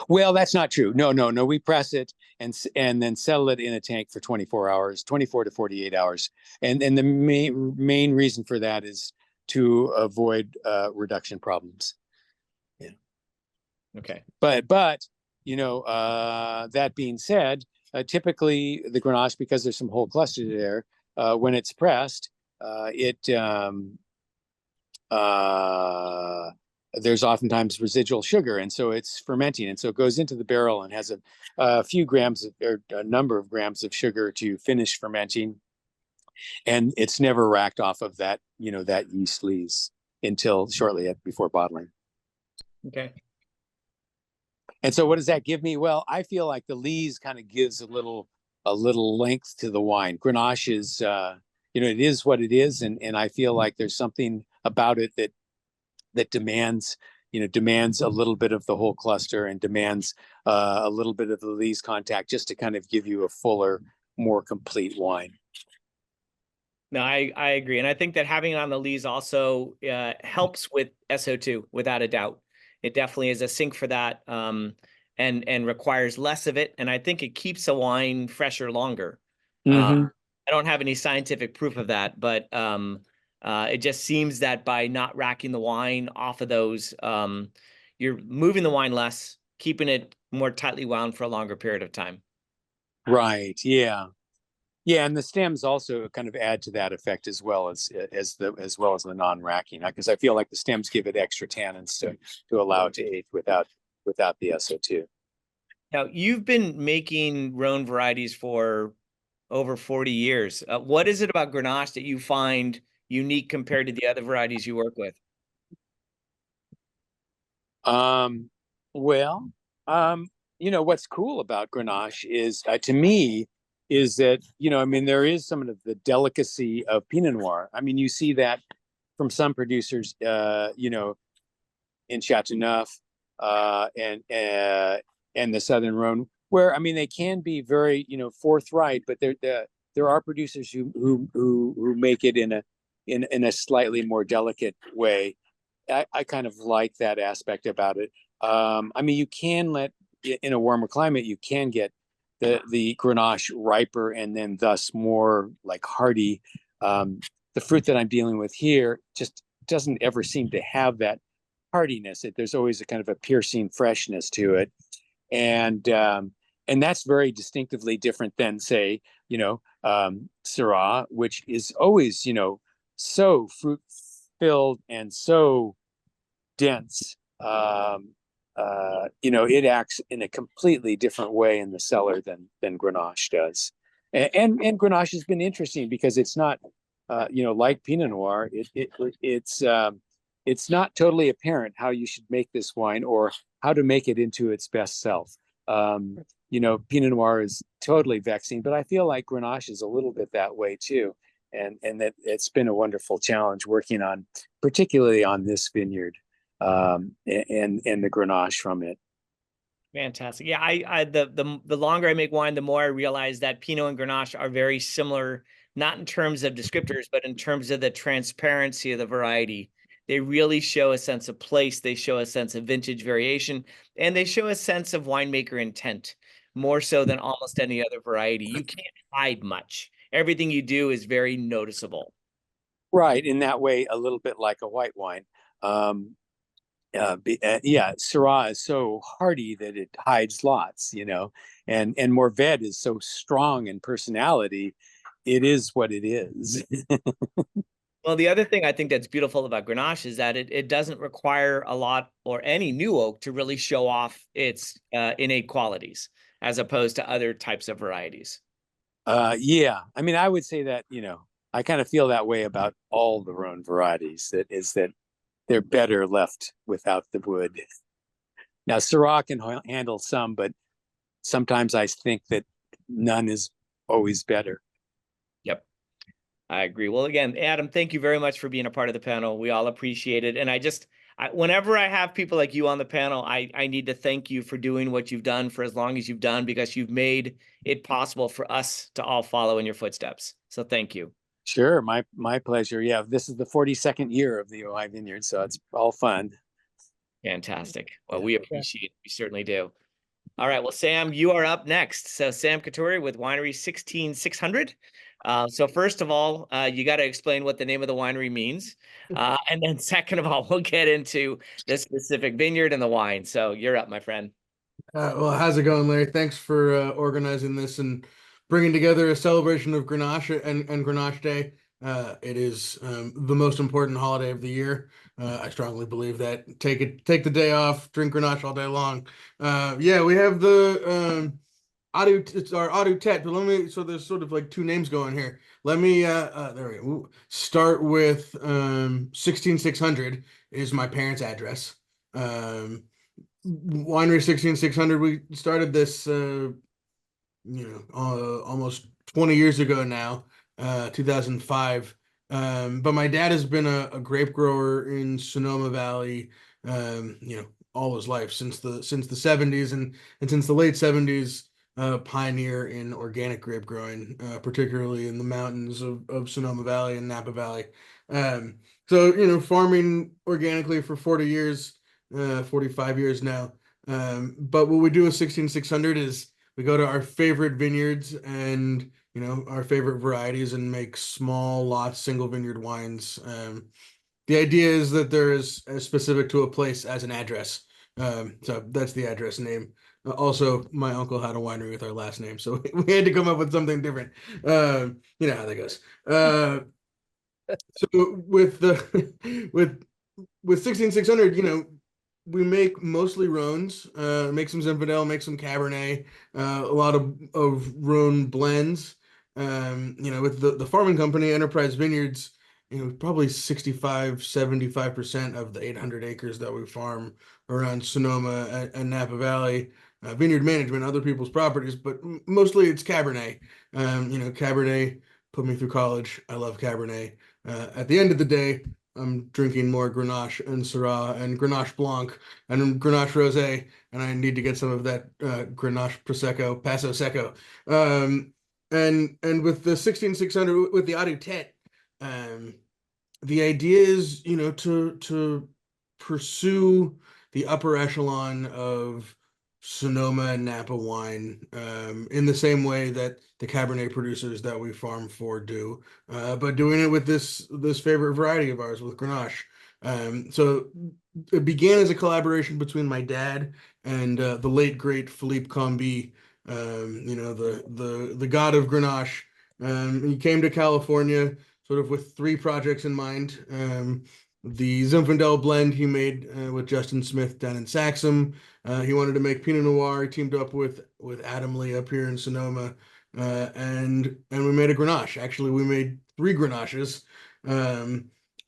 Well, that's not true. No. We press it and then settle it in a tank for 24 hours, 24 to 48 hours. And the main reason for that is to avoid reduction problems. Yeah. Okay. But that being said, typically the Grenache, because there's some whole cluster there, when it's pressed, there's oftentimes residual sugar, and so it's fermenting, and so it goes into the barrel and has a few grams or a number of grams of sugar to finish fermenting, and it's never racked off of that that yeast lees until shortly before bottling. Okay. And so what does that give me? Well, I feel like the lees kind of gives a little length to the wine. Grenache is it is what it is, and I feel like there's something about it that demands a little bit of the whole cluster and demands a little bit of the lees contact, just to kind of give you a fuller, more complete wine. No, I agree. And I think that having it on the lees also helps with SO2, without a doubt. It definitely is a sink for that, and requires less of it. And I think it keeps a wine fresher longer. Mm-hmm. I don't have any scientific proof of that, but it just seems that by not racking the wine off of those, you're moving the wine less, keeping it more tightly wound for a longer period of time. Right. Yeah. Yeah, and the stems also kind of add to that effect as well as the non-racking, because I feel like the stems give it extra tannins to allow it to age without the SO2. Now, you've been making Rhone varieties for over 40 years. What is it about Grenache that you find unique compared to the other varieties you work with? What's cool about Grenache is, to me, is that, there is some of the delicacy of Pinot Noir. I mean, you see that from some producers, in Chateauneuf, and the Southern Rhone, where, they can be very, forthright, but there are producers who make it in a slightly more delicate way. I kind of like that aspect about it. You can in a warmer climate, you can get the Grenache riper and then thus more like hardy. The fruit that I'm dealing with here just doesn't ever seem to have that hardiness. There's always a kind of a piercing freshness to it. And that's very distinctively different than, say, Syrah, which is always, so fruit filled and so dense. it acts in a completely different way in the cellar than Grenache does. And Grenache has been interesting because it's not, like Pinot Noir, it's not totally apparent how you should make this wine or how to make it into its best self. Pinot Noir is totally vexing, but I feel like Grenache is a little bit that way too. And that it's been a wonderful challenge working on, particularly on this vineyard, and the Grenache from it. Fantastic. Yeah, the longer I make wine, the more I realize that Pinot and Grenache are very similar, not in terms of descriptors, but in terms of the transparency of the variety. They really show a sense of place. They show a sense of vintage variation, and they show a sense of winemaker intent, more so than almost any other variety. You can't hide much. Everything you do is very noticeable. Right, in that way, a little bit like a white wine. Syrah is so hearty that it hides lots, and Mourvedre is so strong in personality. It is what it is. Well, the other thing I think that's beautiful about Grenache is that it doesn't require a lot or any new oak to really show off its innate qualities, as opposed to other types of varieties. Yeah, I mean, I would say that, I kind of feel that way about all the Rhone varieties, that they're better left without the wood. Now, Syrah can handle some, but sometimes I think that none is always better. Yep, I agree. Well, again, Adam, thank you very much for being a part of the panel. We all appreciate it. And whenever I have people like you on the panel, I need to thank you for doing what you've done for as long as you've done, because you've made it possible for us to all follow in your footsteps. So thank you. Sure, my pleasure. Yeah, this is the 42nd year of the Ojai Vineyard, so it's all fun. Fantastic. Well, we appreciate it. We certainly do. All right. Well, Sam, you are up next. So Sam Coturri with Winery 16600. So first of all, you got to explain what the name of the winery means. And then second of all, we'll get into the specific vineyard and the wine. So you're up, my friend. Well, how's it going, Larry? Thanks for organizing this and bringing together a celebration of Grenache and Grenache Day. It is the most important holiday of the year. I strongly believe that. Take the day off, drink Grenache all day long. Yeah, we have the it's our Auto Tet, but so there's sort of like two names going here. Let me there we go. Start with 16600 is my parents' address. Winery 16600, we started this almost 20 years ago now, 2005. But my dad has been a grape grower in Sonoma Valley all his life, since the 70s, and since the late 70s, pioneer in organic grape growing, particularly in the mountains of Sonoma Valley and Napa Valley. So farming organically for 40 years, 45 years now. But what we do with 16600 is we go to our favorite vineyards and our favorite varieties and make small lots, single vineyard wines. The idea is that they're as specific to a place as an address. So that's the address name. Also, my uncle had a winery with our last name, so we had to come up with something different. You know how that goes. So with 16600, we make mostly Rhones, make some Zinfandel, make some Cabernet, a lot of Rhone blends. With the farming company, Enterprise Vineyards, probably 65-75% of the 800 acres that we farm around Sonoma and Napa Valley. Vineyard management, other people's properties, but mostly it's Cabernet. Cabernet put me through college. I love Cabernet. At the end of the day, I'm drinking more Grenache and Syrah and Grenache Blanc and Grenache Rosé, and I need to get some of that Grenache Prosecco, PasoSecco. And with the 16600, with the Auto Tet, the idea is, to pursue the upper echelon of Sonoma and Napa wine, in the same way that the Cabernet producers that we farm for do, but doing it with this favorite variety of ours, with Grenache. So it began as a collaboration between my dad and the late great Philippe Combi, the god of Grenache. He came to California sort of with three projects in mind. The Zinfandel blend he made with Justin Smith down in Saxum. He wanted to make Pinot Noir. He teamed up with Adam Lee up here in Sonoma, and we made a Grenache. Actually, we made 3 Grenaches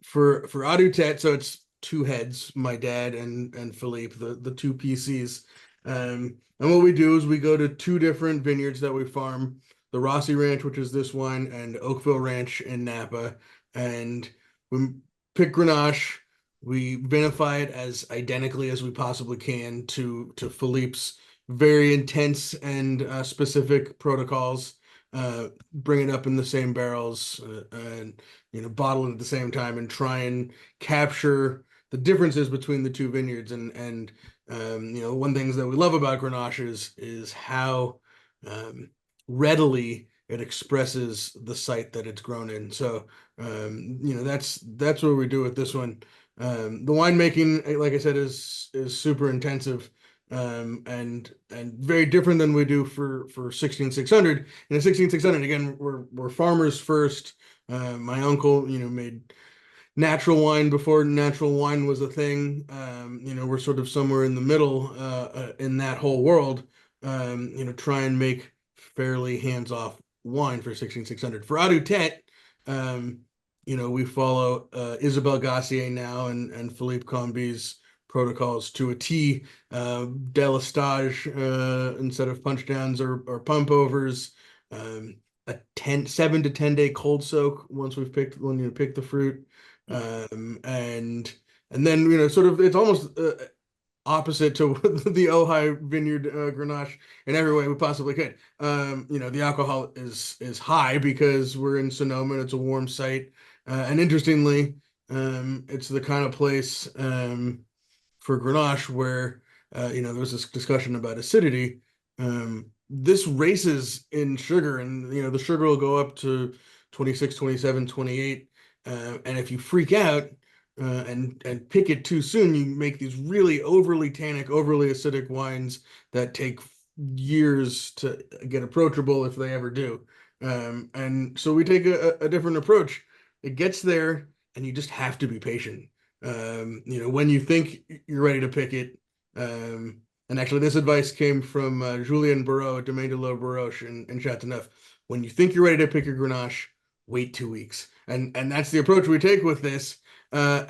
for Adutet. So it's 2 heads, my dad and Philippe, the 2 PCs. And what we do is we go to 2 different vineyards that we farm: the Rossi Ranch, which is this wine, and Oakville Ranch in Napa, and we pick Grenache. We vinify it as identically as we possibly can to Philippe's very intense and specific protocols. Bring it up in the same barrels, and bottle it at the same time, and try and capture the differences between the 2 vineyards. And one things that we love about Grenache is how readily it expresses the site that it's grown in. So that's what we do with this one. The winemaking, like I said, is super intensive, and very different than we do for 16600. In a 16600, again, we're farmers first. My uncle made natural wine before natural wine was a thing. We're sort of somewhere in the middle in that whole world. Try and make fairly hands-off wine for 16600. For Adutet, we follow Isabelle Gassier now and Philippe Combi's protocols to a T. Delistage instead of punch downs or pump overs. A 7 to 10 day cold soak once we've picked the fruit, and then sort of it's almost opposite to the Ojai Vineyard Grenache in every way we possibly could. The alcohol is high because we're in Sonoma and it's a warm site. And interestingly, it's the kind of place for Grenache where, there was this discussion about acidity. This races in sugar, and, the sugar will go up to 26, 27, 28. And if you freak out, and pick it too soon, you make these really overly tannic, overly acidic wines that take years to get approachable if they ever do. And so we take a different approach. It gets there, and you just have to be patient. When you think you're ready to pick it. And actually, this advice came from Julien Barreau at Domaine de l'Eau Baroche in Chateauneuf. When you think you're ready to pick your Grenache, wait 2 weeks. And that's the approach we take with this. What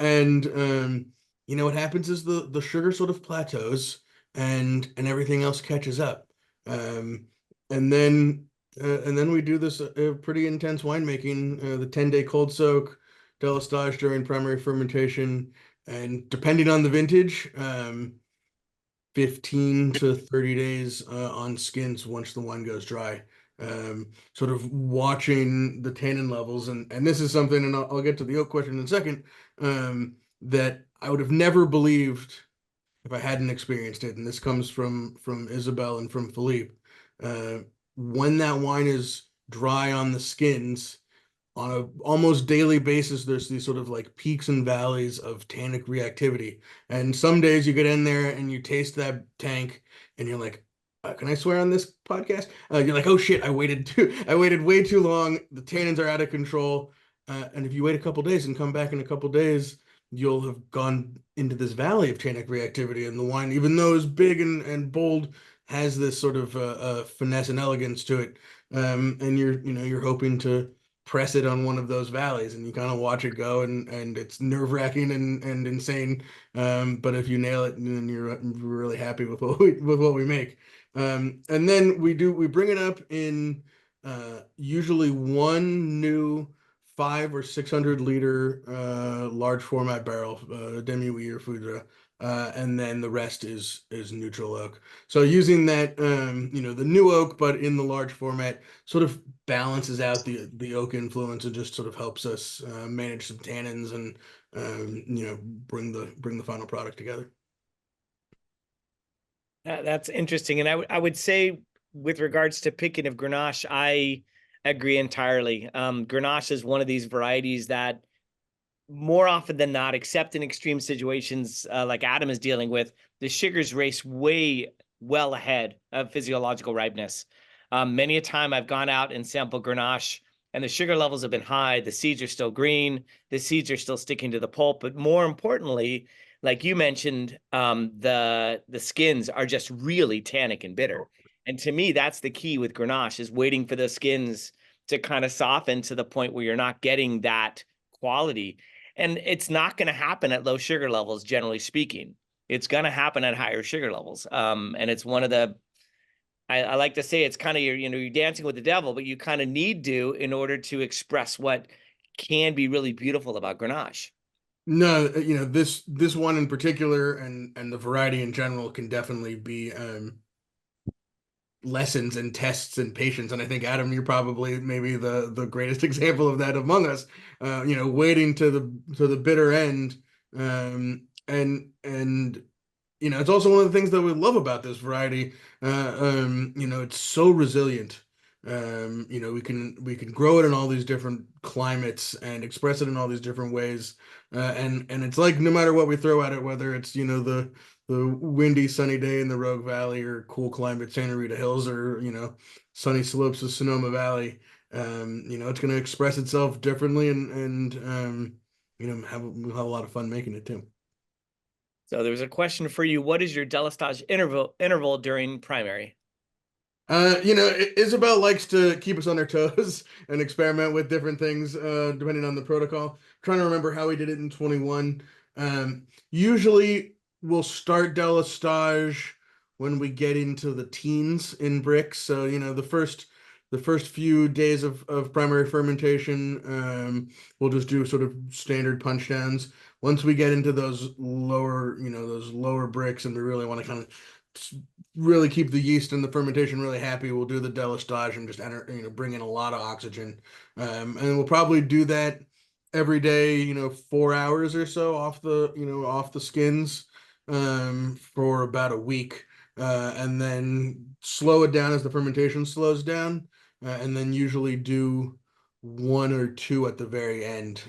happens is the sugar sort of plateaus, and everything else catches up. And then we do this pretty intense winemaking, the 10-day cold soak, delistage during primary fermentation, and depending on the vintage, 15 to 30 days on skins once the wine goes dry. Sort of watching the tannin levels, and this is something, and I'll get to the oak question in a second, that I would have never believed if I hadn't experienced it. And this comes from Isabelle and from Philippe. When that wine is dry on the skins, on a almost daily basis, there's these sort of like peaks and valleys of tannic reactivity. And some days you get in there and you taste that tank, and you're like, can I swear on this podcast? You're like, oh shit, I waited way too long. The tannins are out of control. And if you wait a couple days and come back in a couple days, you'll have gone into this valley of tannic reactivity. And the wine, even though it's big and bold, has this sort of finesse and elegance to it. And you're hoping to press it on one of those valleys, and you kind of watch it go, and it's nerve-wracking and insane. But if you nail it, then you're really happy with what we make. And then we bring it up in usually one new 500 or 600 liter large format barrel, demi-wheat or foudre, and then the rest is neutral oak. So using that, the new oak, but in the large format, sort of balances out the oak influence and just sort of helps us manage some tannins and bring the final product together. That's interesting. And I would say, with regards to picking of Grenache, I agree entirely. Grenache is one of these varieties that more often than not, except in extreme situations like Adam is dealing with, the sugars race way well ahead of physiological ripeness. Many a time I've gone out and sampled Grenache and the sugar levels have been high. The seeds are still green. The seeds are still sticking to the pulp. But more importantly, like you mentioned, the skins are just really tannic and bitter. And to me, that's the key with Grenache, is waiting for the skins to kind of soften to the point where you're not getting that quality. And it's not going to happen at low sugar levels, generally speaking. It's going to happen at higher sugar levels. And it's one of the, I like to say, it's kind of, you're dancing with the devil, but you kind of need to in order to express what can be really beautiful about Grenache. No, this one in particular and the variety in general can definitely be lessons and tests and patience. And I think, Adam, you're probably maybe the greatest example of that among us. Waiting to the bitter end, and it's also one of the things that we love about this variety. It's so resilient. We can grow it in all these different climates and express it in all these different ways. And it's like, no matter what we throw at it, whether it's the windy sunny day in the Rogue Valley, or cool climate Santa Rita Hills, or sunny slopes of Sonoma Valley, it's going to express itself differently, and we'll have a lot of fun making it too. So there's a question for you. What is your délestage interval during primary? Isabel likes to keep us on our toes and experiment with different things, depending on the protocol. I'm trying to remember how we did it in 21. Usually we'll start délestage when we get into the teens in bricks. So, the first few days of primary fermentation, we'll just do sort of standard punch downs. Once we get into those lower bricks, and we really want to kind of really keep the yeast and the fermentation really happy, we'll do the délestage and just bring in a lot of oxygen. And we'll probably do that every day, 4 hours or so off the skins, for about a week, and then slow it down as the fermentation slows down, and then usually do 1 or 2 at the very end,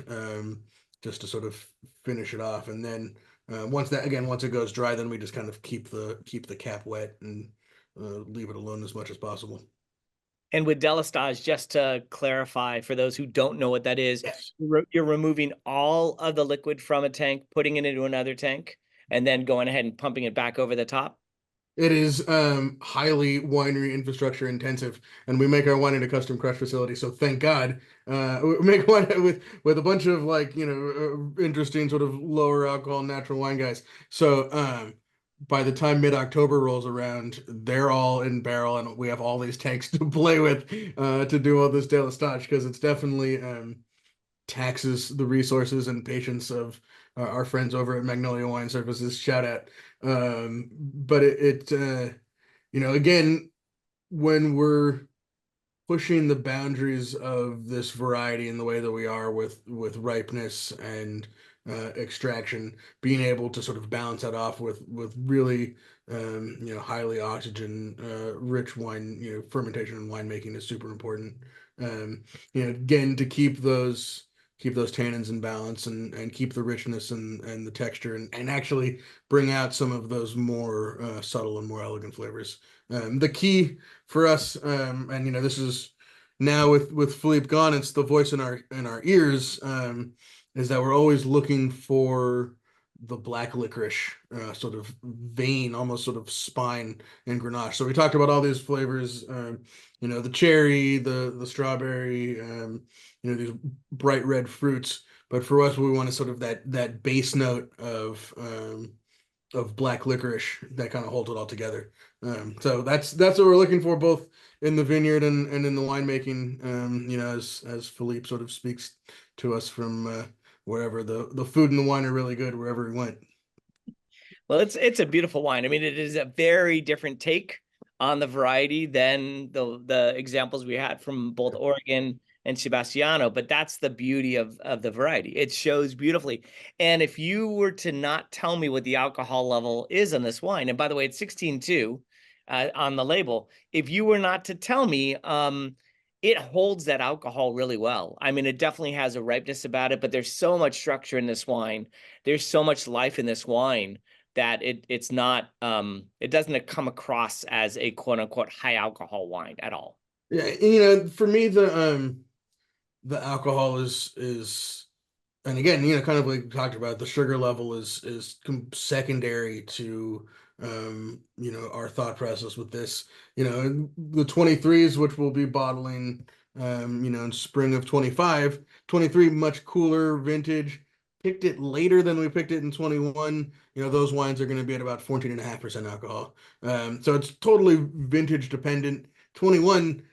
just to sort of finish it off. And then once it goes dry, then we just kind of keep the cap wet and leave it alone as much as possible. And with délestage, just to clarify for those who don't know what that is, Yes. You're removing all of the liquid from a tank, putting it into another tank, and then going ahead and pumping it back over the top. It is highly winery infrastructure intensive, and we make our wine in a custom crush facility. So thank God, we make wine with a bunch of interesting sort of lower alcohol natural wine guys. So by the time mid-October rolls around, they're all in barrel, and we have all these tanks to play with to do all this délestage, because it's definitely taxes the resources and patience of our friends over at Magnolia Wine Services. Shout out. But again, when we're pushing the boundaries of this variety in the way that we are with ripeness and extraction, being able to sort of balance that off with really highly oxygen rich wine, fermentation and winemaking is super important. Again, to keep those tannins in balance, and keep the richness and the texture, and actually bring out some of those more subtle and more elegant flavors. The key for us, and this is now with Philippe gone, it's the voice in our ears, is that we're always looking for the black licorice sort of vein, almost sort of spine in Grenache. So we talked about all these flavors, the cherry, the strawberry, these bright red fruits. But for us, we want to sort of that base note of black licorice that kind of holds it all together. So that's what we're looking for, both in the vineyard and in the winemaking. As Philippe sort of speaks to us from wherever the food and the wine are really good wherever he went. Well, it's a beautiful wine. I mean, it is a very different take on the variety than the examples we had from both Oregon and Sebastiano, but that's the beauty of the variety. It shows beautifully. And if you were to not tell me what the alcohol level is on this wine, and by the way, it's 16.2 on the label. If you were not to tell me, it holds that alcohol really well. I mean, it definitely has a ripeness about it, but there's so much structure in this wine. There's so much life in this wine that it's not, it doesn't come across as a quote unquote high alcohol wine at all. Yeah, for me, the alcohol is, and again, kind of like we talked about, the sugar level is secondary to our thought process with this. The 23s, which we'll be bottling in spring of 25. 23, much cooler vintage. Picked it later than we picked it in 21. Those wines are going to be at about 14.5% alcohol. So it's totally vintage dependent. 21,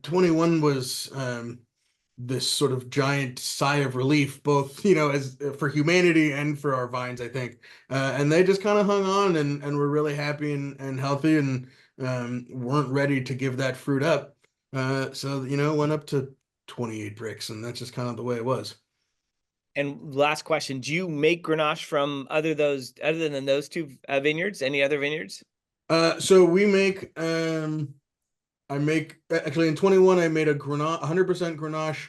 21 was this sort of giant sigh of relief, both as for humanity and for our vines, I think. And they just kind of hung on and were really happy and healthy, and weren't ready to give that fruit up. So went up to 28 bricks, and that's just kind of the way it was. And last question, do you make Grenache from other than those two vineyards, any other vineyards? So we make I make actually in 21 I made a Grenache, 100% Grenache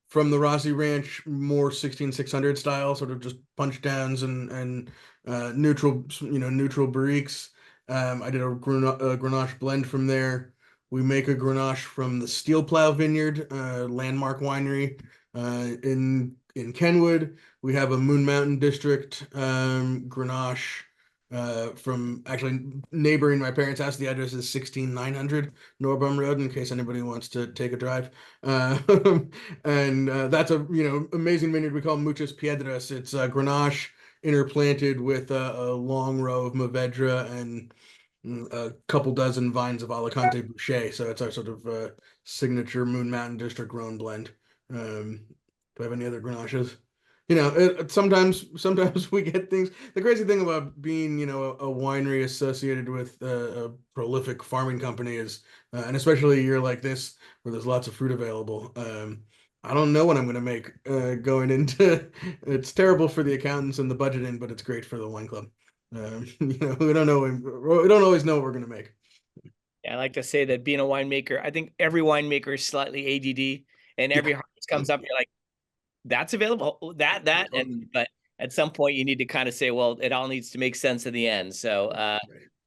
from the Rossi Ranch, more 16600 style, sort of just punch downs and neutral barriques. I did a Grenache blend from there. We make a Grenache from the Steel Plow Vineyard, landmark winery in Kenwood. We have a Moon Mountain District Grenache from actually neighboring my parents' house. The address is 16900 Norbum Road, in case anybody wants to take a drive. And that's a amazing vineyard we call Muchas Piedras. It's Grenache interplanted with a long row of Mourvedre and a couple dozen vines of Alicante Boucher. So it's our sort of signature Moon Mountain District Rhone blend. Do I have any other Grenaches? Sometimes we get things. The crazy thing about being, a winery associated with a prolific farming company is, and especially a year like this where there's lots of fruit available. I don't know what I'm going to make going into. It's terrible for the accountants and the budgeting, but it's great for the wine club. We don't know. We don't always know what we're going to make. Yeah, I like to say that being a winemaker, I think every winemaker is slightly ADD, and every harvest comes up, you're like, that's available, but at some point you need to kind of say, well, it all needs to make sense in the end. So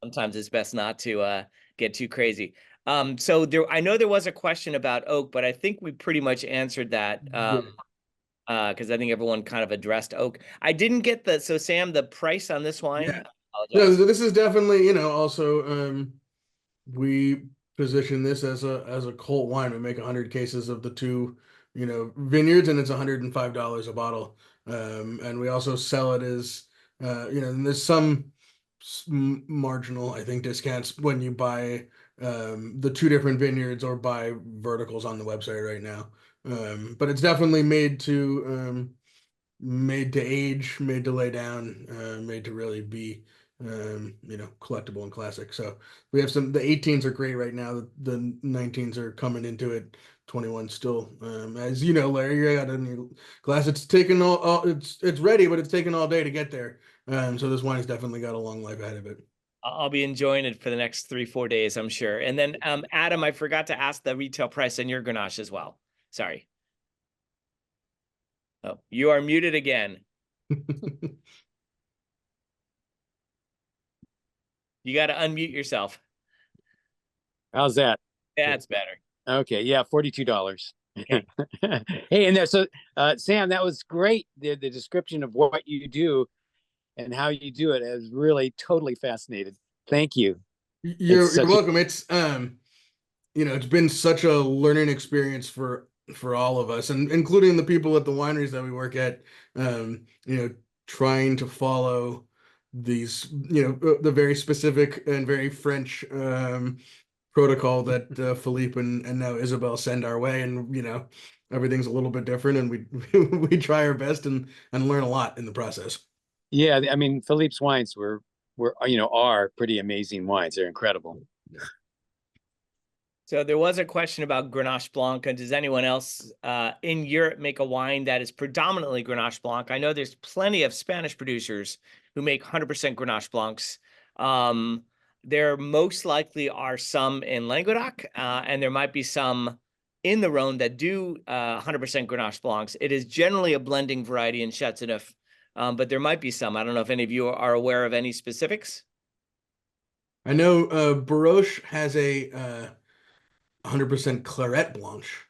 sometimes it's best not to get too crazy. So I know there was a question about oak, but I think we pretty much answered that because I think everyone kind of addressed oak. I didn't get so Sam, the price on this wine. Yeah. No, this is definitely, also we position this as a cult wine. We make 100 cases of the two vineyards, and it's $105 a bottle. And we also sell it as and there's some marginal, I think, discounts when you buy the two different vineyards or buy verticals on the website right now. But it's definitely made to age, made to lay down, made to really be collectible and classic. So we have the 18s are great right now. The 19s are coming into it. 21 still, as you know, Larry, you got a new glass. It's taken it's ready, but it's taken all day to get there. So this wine has definitely got a long life ahead of it. I'll be enjoying it for the next 3-4 days, I'm sure. And then Adam, I forgot to ask the retail price on your Grenache as well. Sorry. Oh, you are muted again. You got to unmute yourself. How's that? That's better. Okay, yeah, $42. Okay. Hey, and there, so Sam, that was great. The description of what you do and how you do it is really totally fascinated. Thank you. You're welcome. It's it's been such a learning experience for all of us, and including the people at the wineries that we work at. Trying to follow these, the very specific and very French protocol that Philippe and now Isabel send our way, and everything's a little bit different, and we try our best and learn a lot in the process. Yeah, I mean, Philippe's wines are pretty amazing wines. They're incredible. So there was a question about Grenache Blanc. And does anyone else in Europe make a wine that is predominantly Grenache Blanc? I know there's plenty of Spanish producers who make 100% Grenache Blancs. There most likely are some in Languedoc, and there might be some in the Rhone that do 100% Grenache Blancs. It is generally a blending variety in Châteauneuf, but there might be some. I don't know if any of you are aware of any specifics. I know Baroche has a 100% Claret Blanche.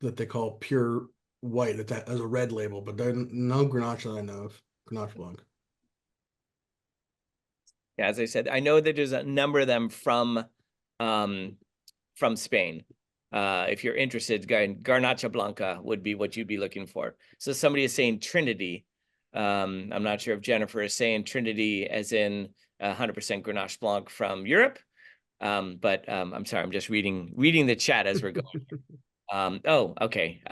that they call pure white as a red label, but there's no Grenache that I know of. Grenache Blanc. Yeah, as I said, I know that there's a number of them from Spain. If you're interested, Garnacha Blanca would be what you'd be looking for. So somebody is saying Trinity. I'm not sure if Jennifer is saying Trinity as in 100% Grenache Blanc from Europe. But I'm sorry, I'm just reading the chat as we're going. Oh, okay.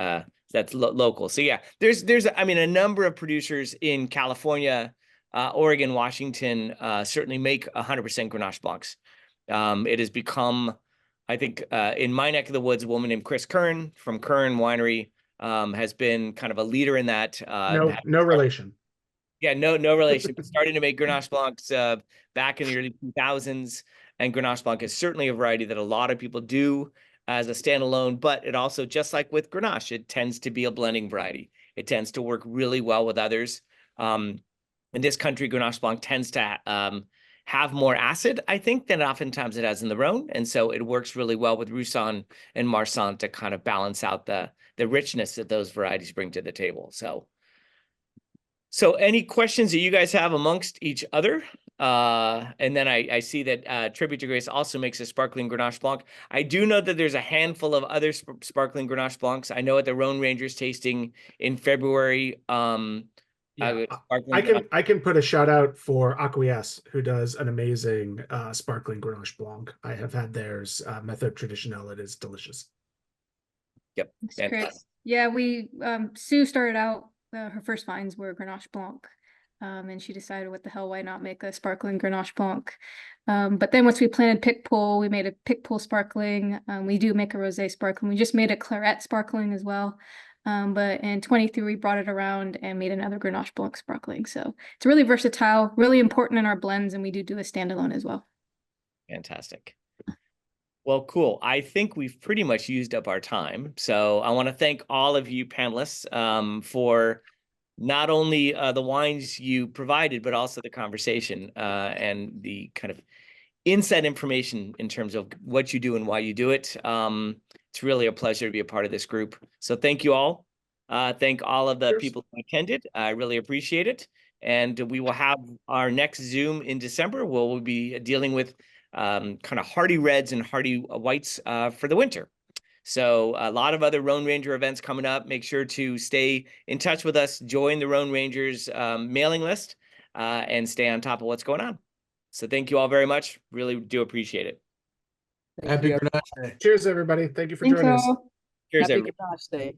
That's local. So yeah, there's I mean, a number of producers in California, Oregon, Washington, certainly make 100% Grenache Blancs. It has become, I think, in my neck of the woods, a woman named Kern from Kern Winery has been kind of a leader in that. No relation. Yeah, no relation. But starting to make Grenache Blancs back in the early 2000s, and Grenache Blanc is certainly a variety that a lot of people do as a standalone, but it also, just like with Grenache, it tends to be a blending variety. It tends to work really well with others. In this country, Grenache Blanc tends to have more acid, I think, than oftentimes it has in the Rhone. And so it works really well with Roussanne and Marsanne to kind of balance out the richness that those varieties bring to the table. So any questions that you guys have amongst each other? And then I see that Tribute to Grace also makes a sparkling Grenache Blanc. I do know that there's a handful of other sparkling Grenache Blancs. I know at the Rhone Rangers tasting in February. Yeah, I can put a shout out for Acquiesce, who does an amazing sparkling Grenache Blanc. I have had theirs, Method Traditionnel. It is delicious. Yep. That's great. Yeah, we Sue started out, her first vines were Grenache Blanc. And she decided, what the hell, why not make a sparkling Grenache Blanc? But then once we planted Picpoul, we made a Picpoul sparkling. We do make a rosé sparkling. We just made a claret sparkling as well. But in 23, we brought it around and made another Grenache Blanc sparkling. So it's really versatile, really important in our blends, and we do a standalone as well. Fantastic. Well, cool. I think we've pretty much used up our time. So I want to thank all of you panelists for not only the wines you provided, but also the conversation and the kind of inside information in terms of what you do and why you do it. It's really a pleasure to be a part of this group. So thank you all. Thank all of the people who attended. I really appreciate it. And we will have our next Zoom in December, where we'll be dealing with kind of hardy reds and hardy whites for the winter. So a lot of other Rhone Ranger events coming up. Make sure to stay in touch with us, join the Rhone Rangers mailing list, and stay on top of what's going on. So thank you all very much. Really do appreciate it. Happy Grenache Day. Cheers, everybody. Thank you for joining us. Cheers, Happy everybody. Grenache Day.